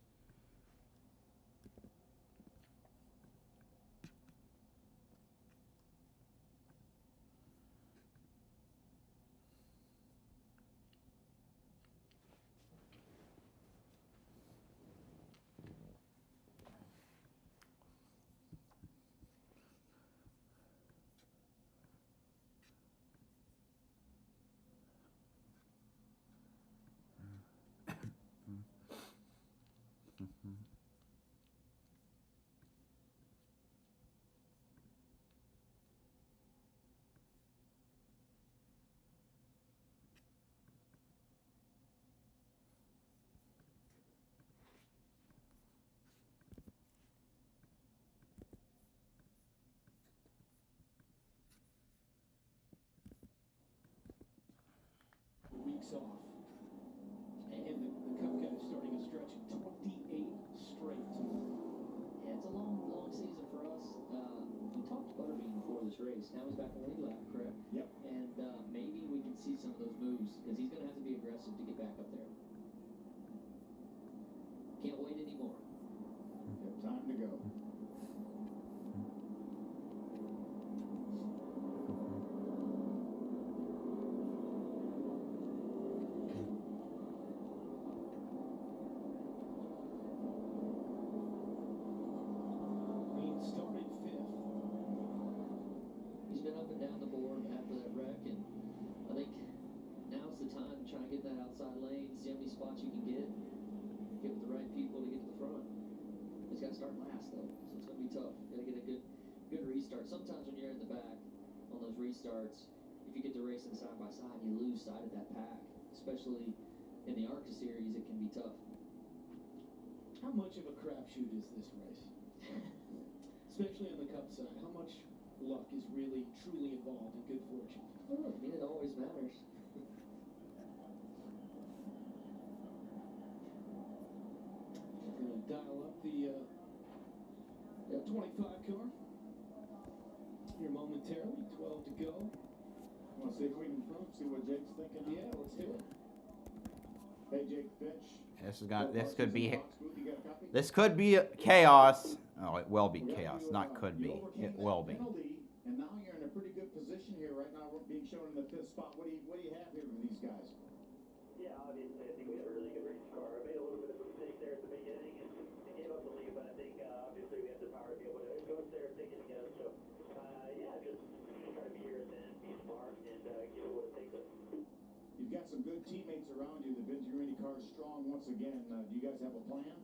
Weeks off. And the Cup guys starting a stretch of 28 straight. Yeah, it's a long, long season for us. We talked Butterbean before this race. Now he's back on lead lap, correct? Yep. And maybe we can see some of those moves because he's going to have to be aggressive to get back up there. Can't wait anymore. Time to go. Started fifth. He's been up and down the board after that wreck, and I think now's the time to try and get that outside lane, see how many spots you can get with the right people to get to the front. He's got to start last, though, so it's going to be tough. Got to get a good restart. Sometimes when you're in the back on those restarts, if you get to racing side by side, you lose sight of that pack, especially in the Arca series. It can be tough. How much of a crapshoot is this race? Especially on the Cup side, how much luck is really, truly involved in good fortune? Oh, I mean, it always matters. Gonna dial up the 25 car. Here momentarily, 12 to go. Want to see if we can see what Jake's thinking? Yeah, let's do it. Hey, Jake, Finch. This could be chaos. Oh, it will be chaos, not could be. It will be. And now you're in a pretty good position here right now, being shown in the fifth spot. What do you have here with these guys? Yeah, obviously, I think we had a really good race car. I made a little bit of a mistake there at the beginning and gave up the lead, but I think obviously we have the power to be able to go up there and take it again. So, yeah, just try to be here at the end, be smart, and give it what it takes us. You've got some good teammates around you. The Vince IndyCar strong once again. Do you guys have a plan?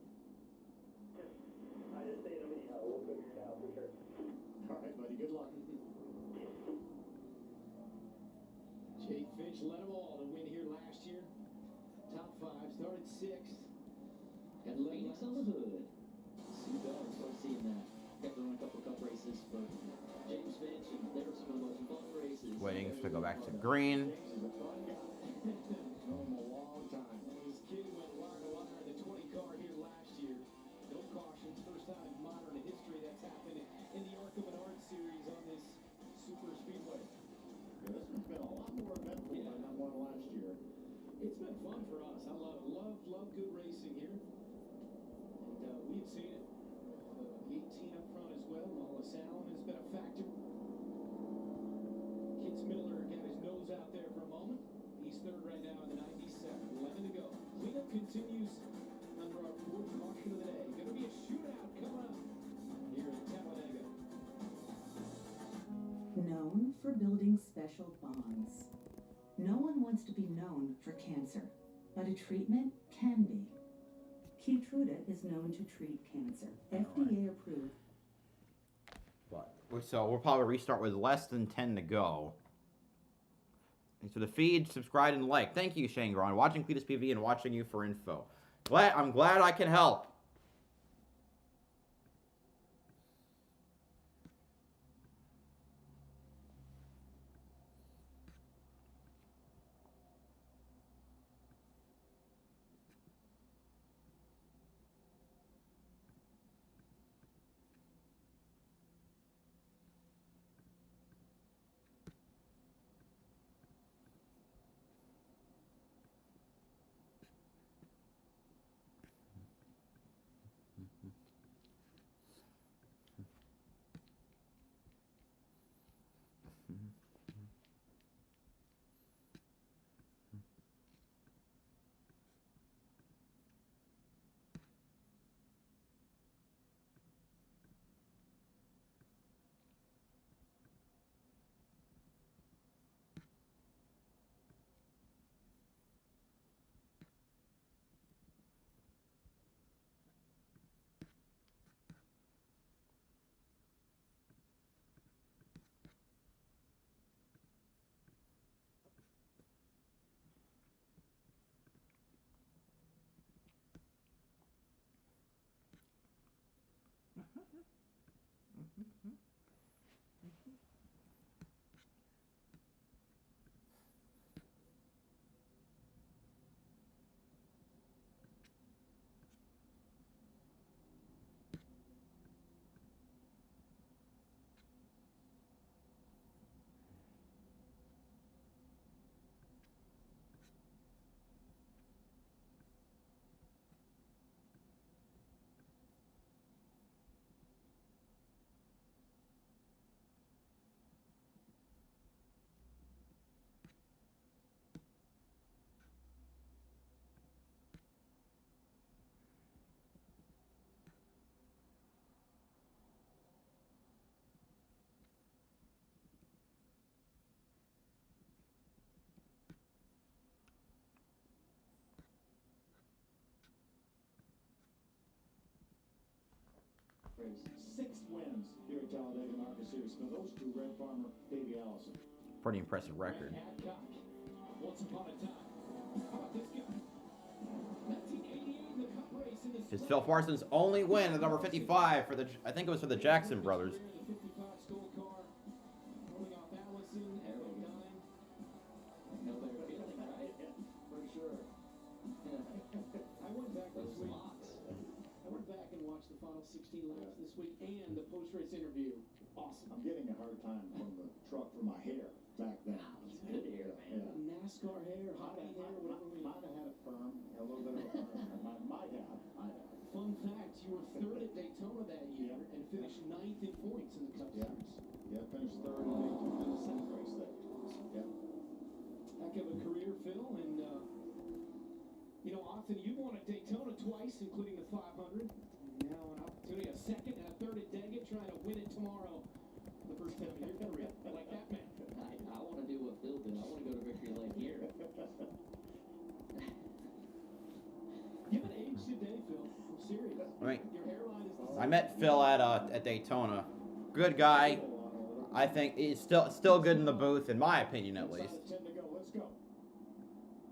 I just say to me, we'll figure it out for sure. All right, buddy. Good luck. Jake Finch led them all to win here last year. Top 5, started 6th. Got Phoenix on the hood. Sue Bell, start seeing that. Got to run a couple cup races for James Finch, and there were some of the most fun races. Waiting to go back to green. Known him a long time. This kid went wire to wire in the 20 car here last year. No cautions, first time in modern history that's happened in the Arca Series on this super speedway. Yeah, this one's been a lot more eventful than that one last year. It's been fun for us. I love good racing here. And we've seen it with the 18 up front as well. Wallace Allen has been a factor. Kitz Miller got his nose out there for a moment. He's third right now in the 97. 11 to go. Cleanup continues under our fourth caution of the day. Going to be a shootout coming up here at Talladega. Known for building special bonds. No one wants to be known for cancer, but a treatment can be. Keytruda is known to treat cancer. FDA approved. So we'll probably restart with less than 10 to go. Thanks for the feed, subscribe, and like. Thank you, Shane Gron. Watching Cletus PV and watching you for info. I'm glad I can help. Race. 6 wins here at Talladega in Arca Series. Now those two, Red Farmer, Davey Allison. Pretty impressive record. Once upon a time. How about this guy? 1988 in the Cup race in the It's Phil Parsons' only win at number 55 for the, I think it was for the Jackson brothers. The 55 school car. Rolling off Allison, aerodyne. No better feeling, right? For sure. I went back this week. I went back and watched the final 16 laps this week and the post-race interview. Awesome. I'm getting a hard time from the truck for my hair back then. It's good hair, man. Yeah. NASCAR hair, hockey hair, whatever we Might have had a perm, a little bit of a perm. Might have. Fun fact, you were third at Daytona that year and finished 9th in points in the Cup Series. Yeah, finished third in Daytona in the second race there. Yeah. Heck of a career, Phil, and You know, often you won at Daytona twice, including the 500. Now an opportunity, a second and a third at Dega, trying to win it tomorrow. The first time of your career, like that man. I want to do what Phil did. I want to go to Victory Lane here. You haven't aged today, Phil. I'm serious. Right. Your hairline is the I met Phil at Daytona. Good guy. I think he's still good in the booth, in my opinion, at least. Let's go.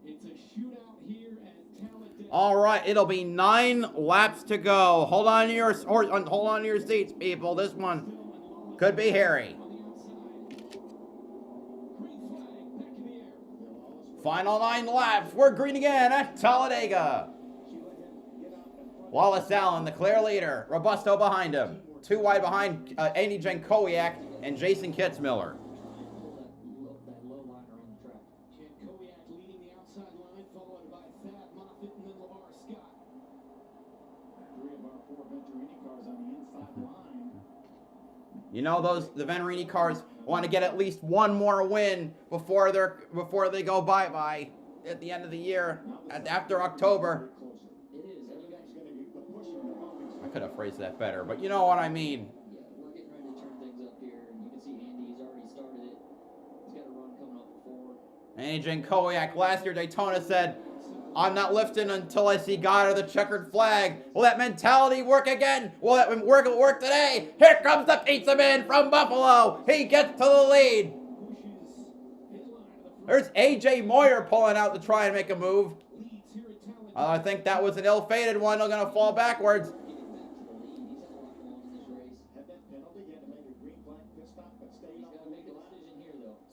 It's a shootout here at Talladega. All right, it'll be 9 laps to go. Hold on to your seats, people. This one could be hairy. Final 9 laps. We're green again at Talladega. Wallace Allen, the clear leader. Robusto behind him. 2 wide behind Andy Jankowiak and Jason Kitzmiller. That low liner on the track. Jankowiak leading the outside line, followed by Thad Moffitt and then LeVar Scott. 3 of our 4 Venturini cars on the inside line. You know, the Venturini cars want to get at least one more win before they go bye-bye at the end of the year, after October. It is. I could have phrased that better, but you know what I mean. Yeah, we're getting ready to turn things up here, and you can see Andy's already started it. He's got a run coming off the 4. Andy Jankowiak last year Daytona said, "I'm not lifting until I see God or the checkered flag." Will that mentality work again? Will that work today? Here comes the pizza man from Buffalo. He gets to the lead. There's AJ Moyer pulling out to try and make a move. I think that was an ill-fated one. They're going to fall backwards.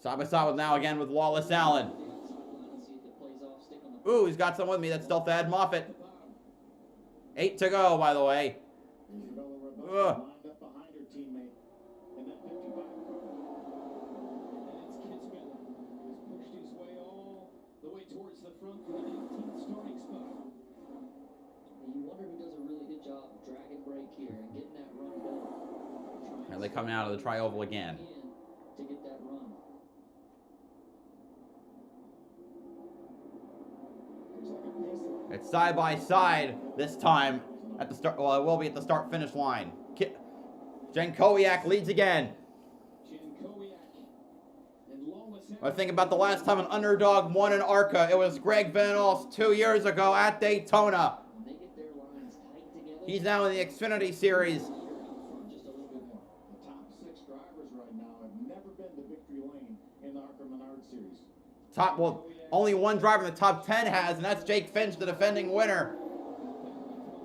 Side by side with now again with Wallace Allen. Ooh, he's got someone with me. That's still Thad Moffitt. 8 to go, by the way. Ugh. You wonder who does a really good job of drag and break here and getting that run going. Are they coming out of the tri-oval again? To get that run. It's side by side this time at the start. Well, it will be at the start-finish line. Jankowiak leads again. I think about the last time an underdog won an Arca. It was Greg Van Alst 2 years ago at Daytona. He's now in the Xfinity Series. The top 6 drivers right now have never been to victory lane in the Arca Menard Series. Only one driver in the top 10 has, and that's Jake Finch, the defending winner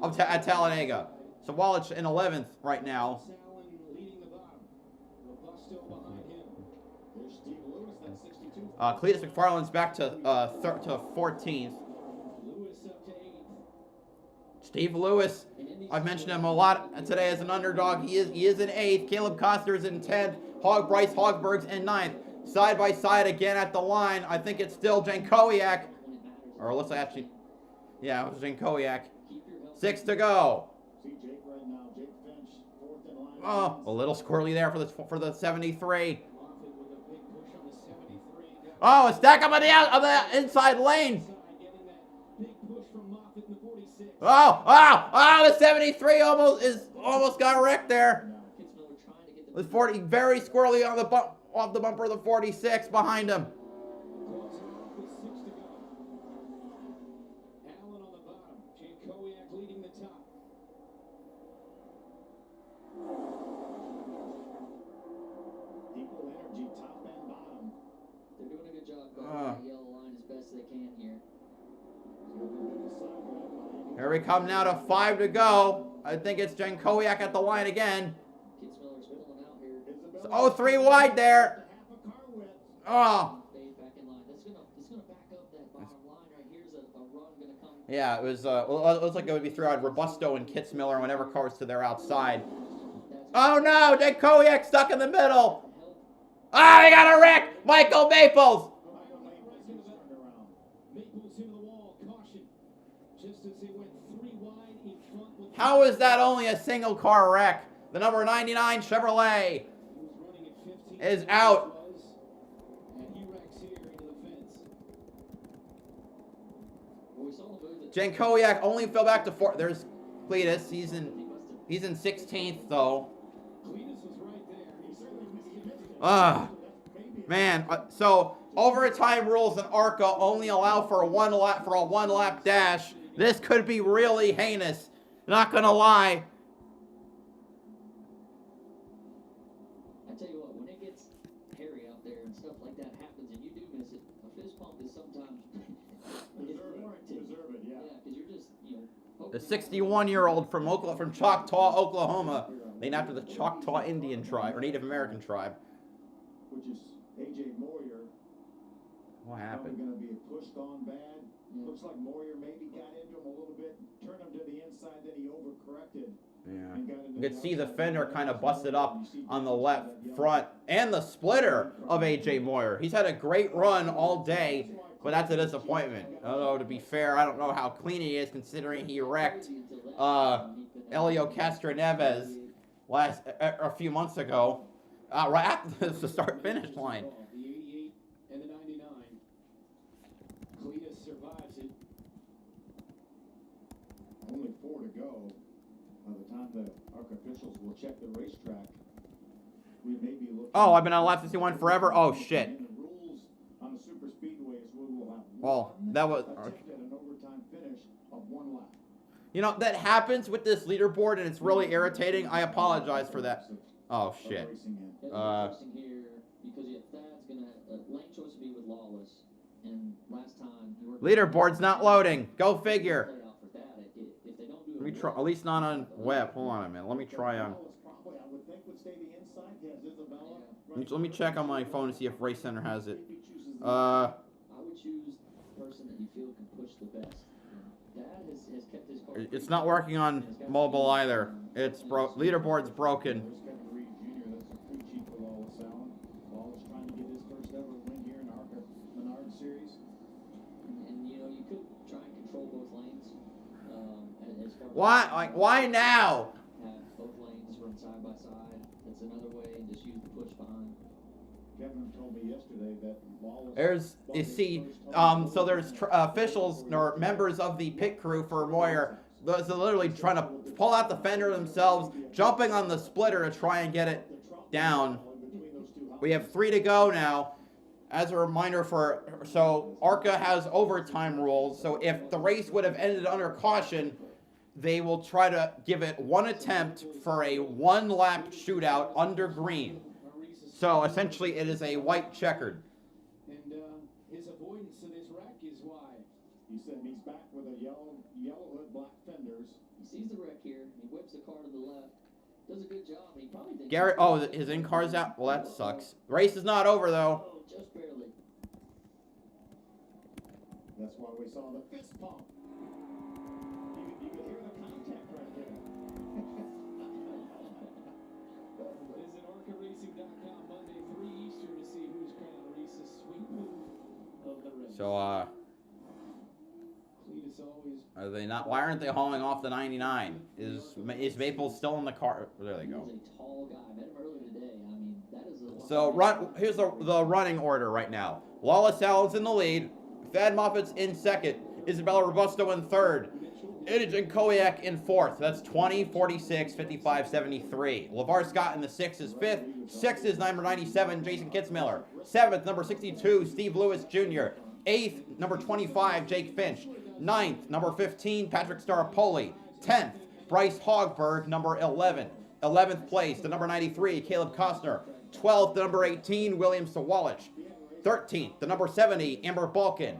at Talladega. So Wallace in 11th right now. Cletus McFarland's back to 14th. Steve Lewis, I've mentioned him a lot today as an underdog. He is in 8th. Caleb Costner's in 10th. Bryce Hogberg's in 9th. Side by side again at the line. I think it's still Jankowiak. Or let's actually, yeah, it was Jankowiak. 6 to go. Oh, a little squirrely there for the 73. Oh, a stack up on the inside lane. Oh, the 73 almost got wrecked there. The 40 very squirrely on the off the bumper of the 46 behind him. Allen on the bottom. Jankowiak leading the top. Equal energy, top and bottom. They're doing a good job guarding that yellow line as best they can here. Here we come now to 5 to go. I think it's Jankowiak at the line again. Kitzmiller's pulling out here. Oh, 3 wide there. Oh. Back in line. It's gonna back up that bottom line right here's a run gonna come. Yeah, it was. Well, it looks like it would be throughout Robusto and Kitzmiller whenever cars to their outside. Oh no, Jankowiak stuck in the middle. Ah, they got a wreck. Michael Maples. Maples into the wall. Caution. Just as they went 3 wide in front with. How is that only a single car wreck? The number 99 Chevrolet is out. And he wrecks here into the fence. Well, we saw the booth Jankowiak only fell back to 4th. There's Cletus. He's in 16th though. Ah, man. So overtime rules in Arca only allow for a one lap dash. This could be really heinous. Not gonna lie. I tell you what, when it gets hairy out there and stuff like that happens and you do miss it, a fist pump is sometimes Deserve it, yeah. Yeah, because you're just, you know. The 61-year-old from Choctaw, Oklahoma, named after the Choctaw Indian tribe or Native American tribe. Which is AJ Moyer. What happened? Probably going to be pushed on bad. Looks like Moyer maybe got into him a little bit, turned him to the inside, then he overcorrected. Yeah. You could see the fender kind of busted up on the left front and the splitter of AJ Moyer. He's had a great run all day, but that's a disappointment. Although, to be fair, I don't know how clean he is considering he wrecked Elio Castroneves a few months ago, right after the start-finish line. The 88 and the 99. Cletus survives it. Only 4 to go. By the time the Arca officials will check the racetrack, we may be looking. Oh, I've been on lap 61 forever? Oh, shit. The rules on the super speedways, we will have Well, that was... attempted an overtime finish of 1 lap. You know, that happens with this leaderboard, and it's really irritating. I apologize for that. Oh, shit. Interesting here because Thad's gonna lane choice will be with Lawless, and last time Leaderboard's not loading. Go figure. play out for Thad. If they don't do Let me try. At least not on web. Hold on a minute. Let me try on. Probably, I would think, would stay the inside. He has Isabella. Let me check on my phone to see if Race Center has it. I would choose the person that you feel can push the best. Thad has kept his car. It's not working on mobile either. It's leaderboard's broken. There's Kevin Reed Jr. That's a free cheat for Lawless Allen. Lawless trying to get his first ever win here in Arca Menard Series. And you know you could try and control both lanes. As far as Why? Like, why now? have both lanes run side by side. That's another way, and just use the push behind. Kevin told me yesterday that Lawless. There's, you see, so there's officials or members of the pit crew for Moyer. They're literally trying to pull out the fender themselves, jumping on the splitter to try and get it down. We have 3 to go now. As a reminder so Arca has overtime rules. So if the race would have ended under caution, they will try to give it 1 attempt for a 1-lap shootout under green. So essentially it is a white checkered. And his avoidance of this wreck is why. He said he's back with a yellow hood, black fenders. He sees the wreck here. He whips the car to the left. Does a good job. He probably thinks. Garrett, oh, his in-car's out? Well, that sucks. The race is not over, though. Oh, just barely. That's why we saw the fist pump. You could hear the contact right there. Visit ArcaRacing.com Monday 3 Eastern to see who's crowned Reese's sweet move of the race. So, Cletus always. are they not? Why aren't they hauling off the 99? Is Maple still in the car? There they go. He's a tall guy. I met him earlier today. I mean, that is a. So here's the running order right now. Lawless Allen's in the lead. Thad Moffitt's in second. Isabella Robusto in third. Imogen Kowiak in fourth. That's 20, 46, 55, 73. LeVar Scott in the sixth is fifth. Sixth is number 97, Jason Kitzmiller. Seventh, number 62, Steve Lewis Jr. Eighth, number 25, Jake Finch. Ninth, number 15, Patrick Staropoli. 10th, Bryce Hogberg, number 11. 11th place, the number 93, Caleb Costner. 12th, the number 18, William Sawalich. 13th, the number 70, Amber Balkin.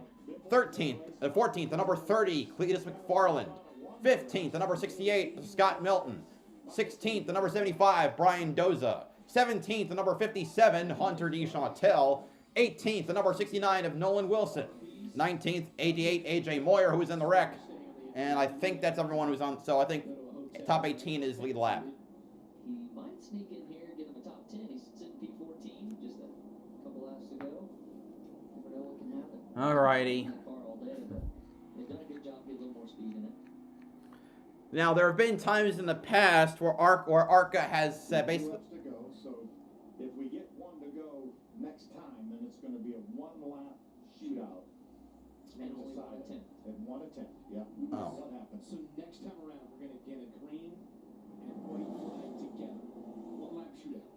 14th, the number 30, Cletus McFarland. 15th, the number 68, Scott Milton. 16th, the number 75, Brian Doza. 17th, the number 57, Hunter DeChantel. 18th, the number 69 of Nolan Wilson. 19th, 88, AJ Moyer, who's in the wreck. And I think that's everyone who's on. So I think top 18 is lead lap. He might sneak in here, get him a top 10. He's sitting P14, just a couple laps to go. Never know what can happen. Alrighty. That car all day, but they've done a good job getting a little more speed in it. Now, there have been times in the past where Arca has basically... Laps to go, so if we get 1 to go next time, then it's going to be a 1-lap shootout. And only one attempt. At one attempt, yeah. Oh. What happened? So next time around, we're going to get a green and white flag together. One lap shootout.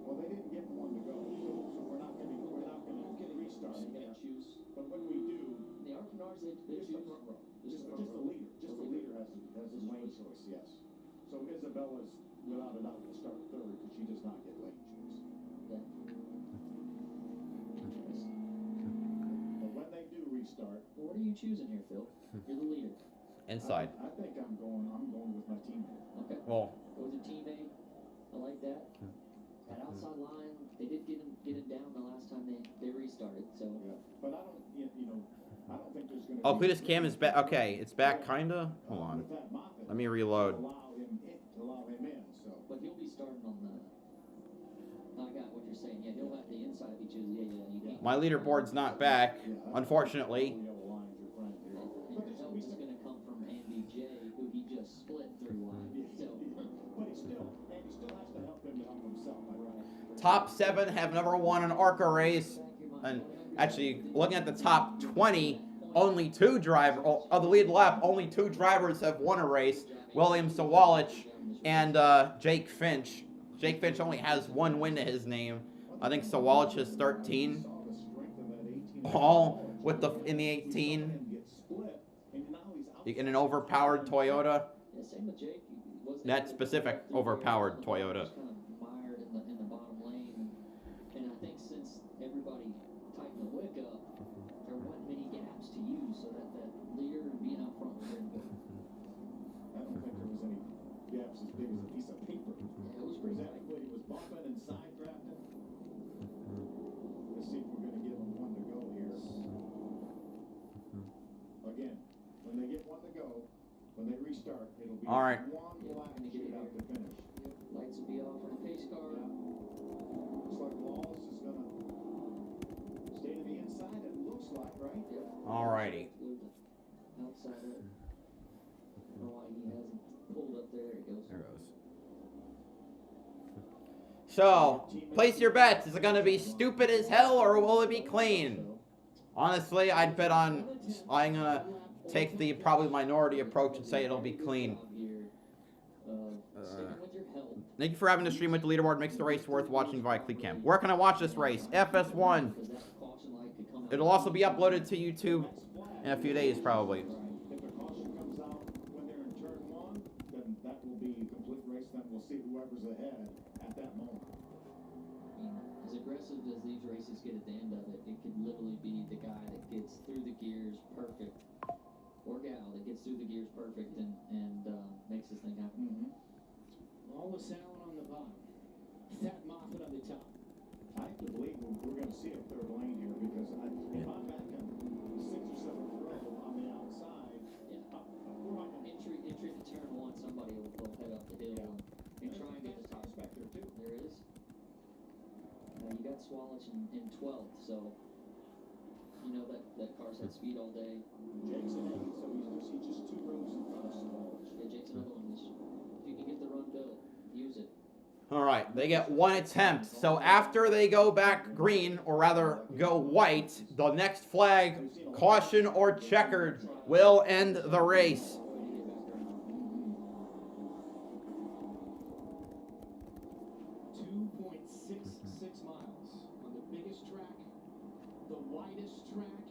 Well, they didn't get one to go, so we're not going to restart. So you got to choose. But when we do, The Arcanars, they just the choose. front row, Just just the the front row. leader, just the leader has his lane choice. Yes. So Isabella's without a doubt will start third because she does not get lane choice. Yeah. But when they do restart, What are you choosing here, Phil? You're the leader. Inside. I think I'm going with my teammate. Okay. Well, Go with your teammate. I like that. That outside line, they did get it down the last time they restarted. So. Yeah, but I don't, I don't think there's going to. oh, Cletus Cam is back. Okay, it's back, kinda. Hold on. Let me reload. Allow him in. So. But he'll be starting on the. I got what you're saying. Yeah, he'll have the inside if he chooses. Yeah, you can't. My leaderboard's not back, unfortunately. Your help is going to come from Andy J, who he just split 3-1. So. But Andy still has to help him to help himself. Top 7 have never won an Arca race. And actually, looking at the top 20, only 2 drivers, of the lead lap, only 2 drivers have won a race. William Sawalich and Jake Finch. Jake Finch only has 1 win to his name. I think Sawalich has 13. All with in the 18. In an overpowered Toyota. Yeah, same with Jake. That specific overpowered Toyota. Kind of mired in the bottom lane, and I think since everybody tightened the wick up, there weren't many gaps to use, so that leader being out front was very important. I don't think there was any gaps as big as a piece of paper. Yeah, it was pretty tight. He was bumping and side drafting. Let's see if we're going to give him one to go here. Again, when they get one to go, when they restart, it'll be all right. one lap shootout to finish. Yep. Lights will be off for the pace car. Yeah. Looks like Wallace is going to stay to the inside, it looks like, right? Yep. Alrighty. Outside of it. I don't know why he hasn't pulled up there. It goes. There goes. So, place your bets. Is it going to be stupid as hell or will it be clean? Honestly, I'd bet on. I'm going to take the probably minority approach and say it'll be clean. Thank you for having the stream with the leaderboard. Makes the race worth watching via CleatCam. Where can I watch this race? FS1. It'll also be uploaded to YouTube in a few days, probably. If the caution comes out when they're in turn 1, then that will be a complete race. Then we'll see whoever's ahead at that moment. As aggressive as these races get at the end of it, it could literally be the guy that gets through the gears perfect, or gal that gets through the gears perfect and makes this thing happen. Wallace Allen on the bottom. Thad Moffitt on the top. I have to believe we're going to see a third lane here because if I'm back in the 6th or 7th row on the outside, we're not going to entry to turn 1, somebody will head up the hill and try and get the top back there too. There is. Now you got Swalich in 12th, so you know that car's had speed all day. Jake's in 8th, so he's just 2 rows in front of Swalich. Yeah, Jake's another one. If you can get the run built, use it. All right, they get 1 attempt. So after they go back green, or rather go white, the next flag, caution or checkered, will end the race. Miles on the biggest track, the widest track,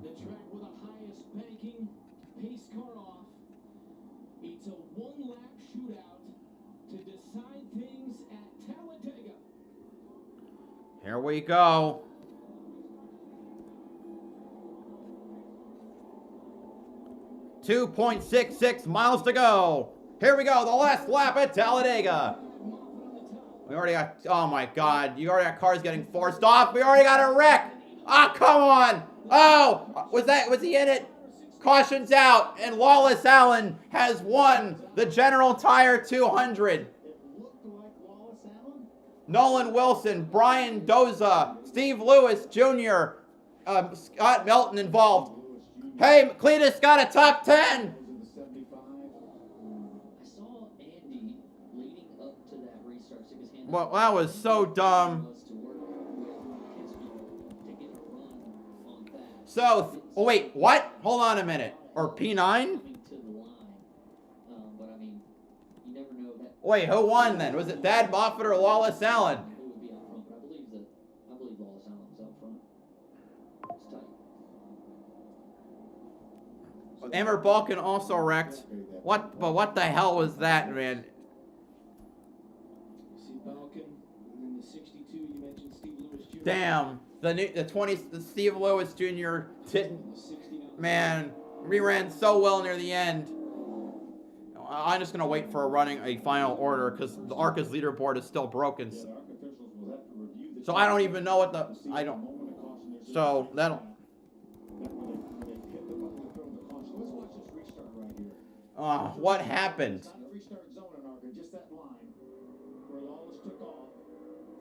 the track with the highest banking, pace car off. It's a 1-lap shootout to decide things at Talladega. Here we go. .66 miles to go. Here we go, the last lap at Talladega. We already got, oh my God, you already got cars getting forced off. We already got a wreck. Oh, come on. Oh, was he in it? Caution's out, and Wallace Allen has won the General Tire 200. Nolan Wilson, Brian Doza, Steve Lewis Jr., Scott Melton involved. Hey, Cletus got a top 10. Well, that was so dumb. So, oh wait, what? Hold on a minute. Or P9? Coming to the line. But I mean, you never know that. Wait, who won then? Was it Thad Moffitt or Lawless Allen? Who would be out front? But I believe Lawless Allen was out front. It's tight. Amber Balkan also wrecked. What? But what the hell was that, man? See Balkan, and then the 62, you mentioned Steve Lewis Jr. Damn. The Steve Lewis Jr. didn't. Man, we ran so well near the end. I'm just gonna wait for a final order because the Arca's leaderboard is still broken. So I don't even know what So that'll. What happened? The restart zone in Arca, just that line where Lawless took off.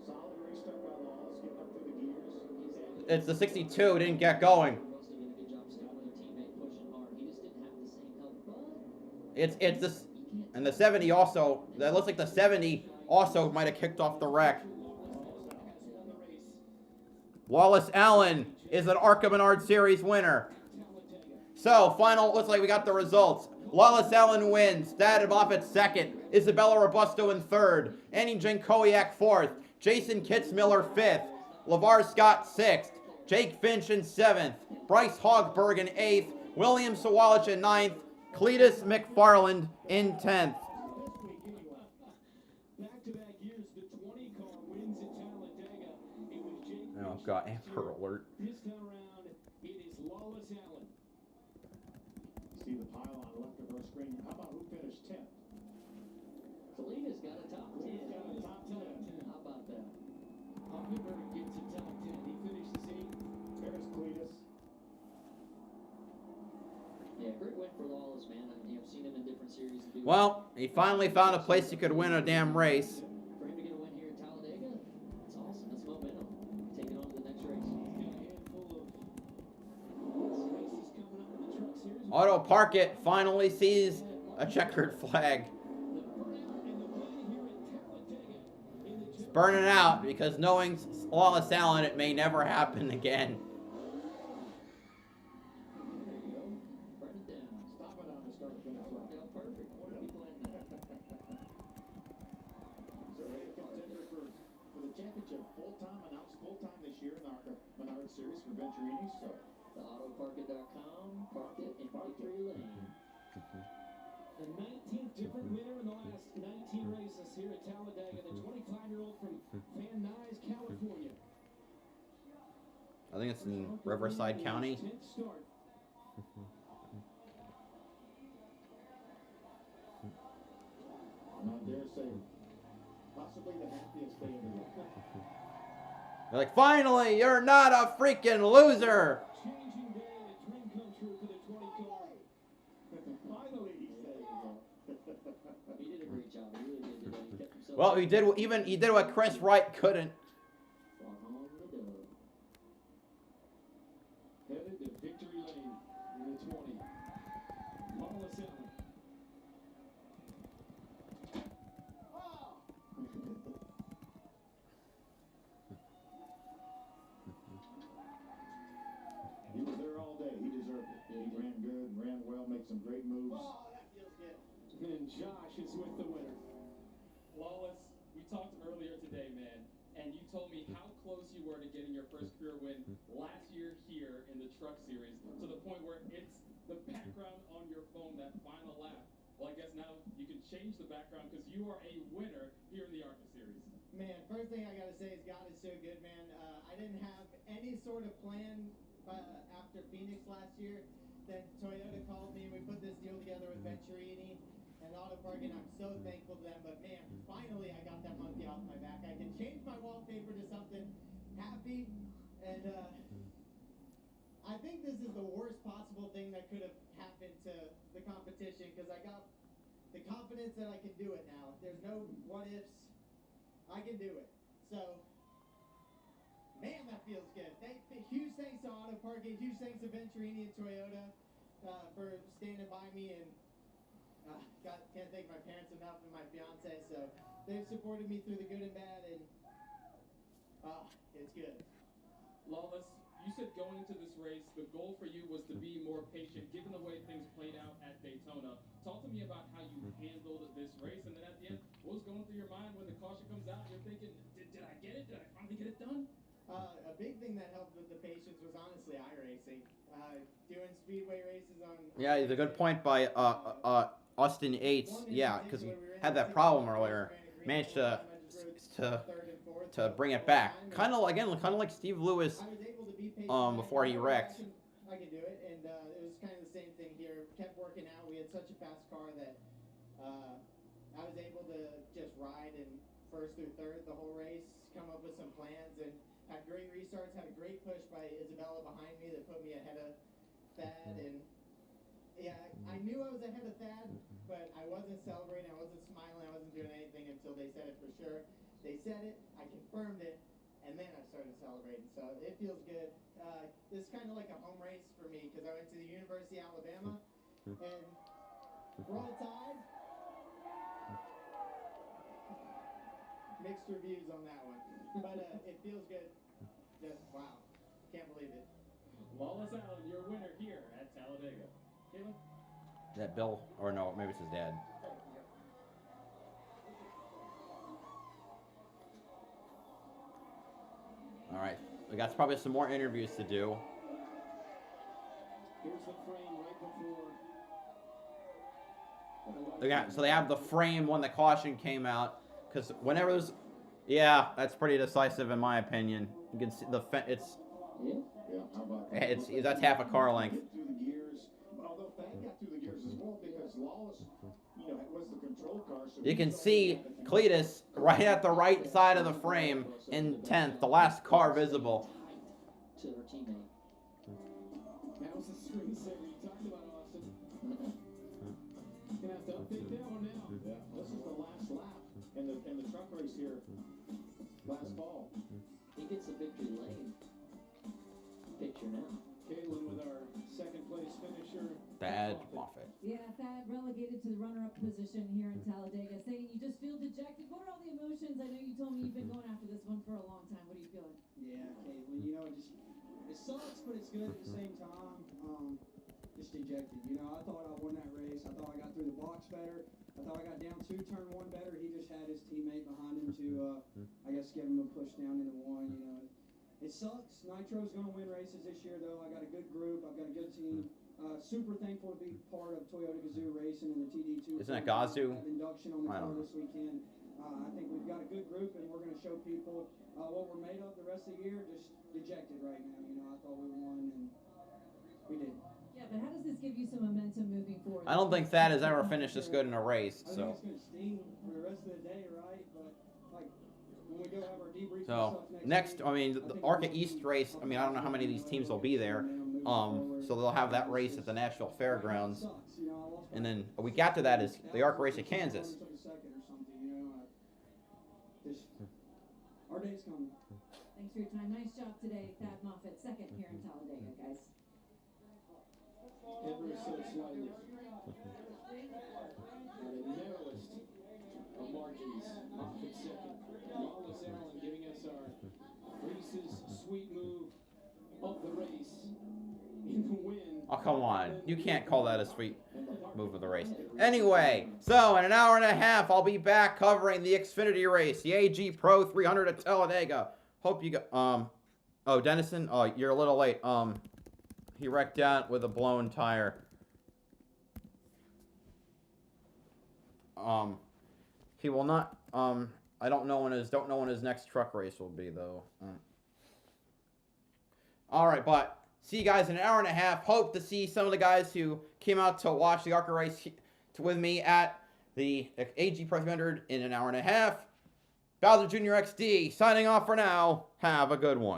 Solid restart by Lawless, getting up through the gears. It's the 62 didn't get going. It's this, and the 70 also. That looks like the 70 also might have kicked off the wreck. Wallace Allen is an Arca Menard Series winner. So final, looks like we got the results. Wallace Allen wins. Thad Moffitt second. Isabella Robusto in third. Annie Jankowiak fourth. Jason Kitzmiller fifth. LeVar Scott sixth. Jake Finch in seventh. Bryce Hogberg in eighth. William Sawalich in ninth. Cletus McFarland in 10th. Back-to-back years, the 20 car wins at Talladega. It was Jake Oh god, Amber Alert. This time around, it is Lawless Allen. See the pylon left of our screen. How about who finished 10th? Kalena's got a top 10. He's got a top 10. How about that? Hockenberg gets a top 10. He finishes 8th. There's Cletus. Yeah, great win for Lawless, man. I've seen him in different series. Well, he finally found a place he could win a damn race. For him to get a win here at Talladega, that's awesome. That's momentum. Take it on to the next race. He's got a handful of races coming up in the Truck Series. Auto Park It finally sees a checkered flag. It's burning out because knowing Wallace Allen, it may never happen again. Series for Venturini, so the autoparkit.com, park it in victory lane. The 19th different winner in the last 19 races here at Talladega, the 25-year-old from Van Nuys, California. I think it's in Riverside County. 10th start. not dare say possibly the happiest day of the year. They're like, finally, you're not a freaking loser. Changing day, a dream come true for the 20 car. Finally, he said. He did a great job. He really did today. He kept himself. Well, he did what Chris Wright couldn't. Brought home the dub. Headed to victory lane in the 20. Lawless Allen. He was there all day. He deserved it. He ran good, ran well, made some great moves. Oh, that feels good. And Josh is with the winner. Lawless, we talked earlier today, man, and you told me how close you were to getting your first career win last year here in the Truck Series, to the point where it's the background on your phone, that final lap. Well, I guess now you can change the background because you are a winner here in the Arca Series. Man, first thing I gotta say is God is so good, man. I didn't have any sort of plan after Phoenix last year. Then Toyota called me and we put this deal together with Venturini and Auto Park, and I'm so thankful to them. But man, finally I got that monkey off my back. I can change my wallpaper to something happy, and I think this is the worst possible thing that could have happened to the competition, because I got the confidence that I can do it now. There's no what ifs. I can do it. So, man, that feels good. Huge thanks to Auto Parking. Huge thanks to Venturini and Toyota for standing by me, and can't thank my parents enough and my fiance. So they've supported me through the good and bad, and it's good. Lawless, you said going into this race, the goal for you was to be more patient, given the way things played out at Daytona. Talk to me about how you handled this race, and then at the end, what was going through your mind when the caution comes out? You're thinking, did I get it? Did I finally get it done? A big thing that helped with the patience was honestly iRacing. Doing speedway races on. Yeah, it's a good point by Austin Yates. Yeah, because he had that problem earlier. Managed to bring it back. Kind of like Steve Lewis. Before he wrecked. I can do it, and it was kind of the same thing here. Kept working out. We had such a fast car that I was able to just ride in first through third the whole race. Come up with some plans and had great restarts. Had a great push by Isabella behind me that put me ahead of Thad. And yeah, I knew I was ahead of Thad, but I wasn't celebrating. I wasn't smiling. I wasn't doing anything until they said it for sure. They said it. I confirmed it. And then I started celebrating, so it feels good. This is kind of like a home race for me because I went to the University of Alabama, and Roll Tide. Mixed reviews on that one, but it feels good. Just wow, can't believe it. Wallace Allen, your winner here at Talladega. Caleb? Is that Bill? Or no, maybe it's his dad. All right, we got probably some more interviews to do. Here's the frame right before. So they have the frame when the caution came out, because whenever there's, yeah, that's pretty decisive in my opinion. You can see it's Yeah, how about that's half a car length. Through the gears, although Thad got through the gears as well because Lawless, was the control car. So You can see Cletus right at the right side of the frame in 10th, the last car visible. To her teammate. That was the screensaver you talked about, Austin. Gonna have to update that one now. Yeah, this is the last lap in the truck race here last fall. He gets a victory lane. Picture now. Caitlin with our second place finisher. Thad Moffitt. Yeah, Thad relegated to the runner-up position here in Talladega, saying you just feel dejected. What are all the emotions? I know you told me you've been going after this one for a long time. What are you feeling? Yeah, Caitlin, it sucks, but it's good at the same time. Just dejected. I thought I won that race. I thought I got through the box better. I thought I got down to turn one better. He just had his teammate behind him to, I guess, give him a push down into one. It sucks. Nitro's going to win races this year, though. I got a good group. I've got a good team. Super thankful to be part of Toyota Gazoo Racing and the TD2. Isn't it Gazoo? Have induction on the I car don't know. this weekend. I think we've got a good group, and we're going to show people what we're made of the rest of the year. Just dejected right now. I thought we won, and we did. Yeah, but how does this give you some momentum moving forward? I don't think Thad has ever finished this good in a race. I So, think it's going to sting for the rest of the day, right? But when we go have our debrief so and stuff next, week, I mean, the Arca East race. I mean, I don't know how many of these teams will be there. So they'll have that race at the National Fairgrounds, and then a week after that is the Arca race at Kansas. Our day's coming. Thanks for your time. Nice job today, Thad Moffitt, second here in Talladega, guys. Ever so slightly. The narrowest of margins. Moffitt second. Wallace Allen giving us our Reese's sweet move of the race in the win. Oh, come on. You can't call that a sweet move of the race. Anyway, so in an hour and a half, I'll be back covering the Xfinity race, the AG Pro 300 at Talladega. Hope you got, oh, Dennison? Oh, you're a little late. He wrecked out with a blown tire. He will not, I don't know when his next truck race will be, though. All right, but see you guys in an hour and a half. Hope to see some of the guys who came out to watch the ARCA race with me at the AG Pro 300 in an hour and a half. BowserJrXD signing off for now. Have a good one.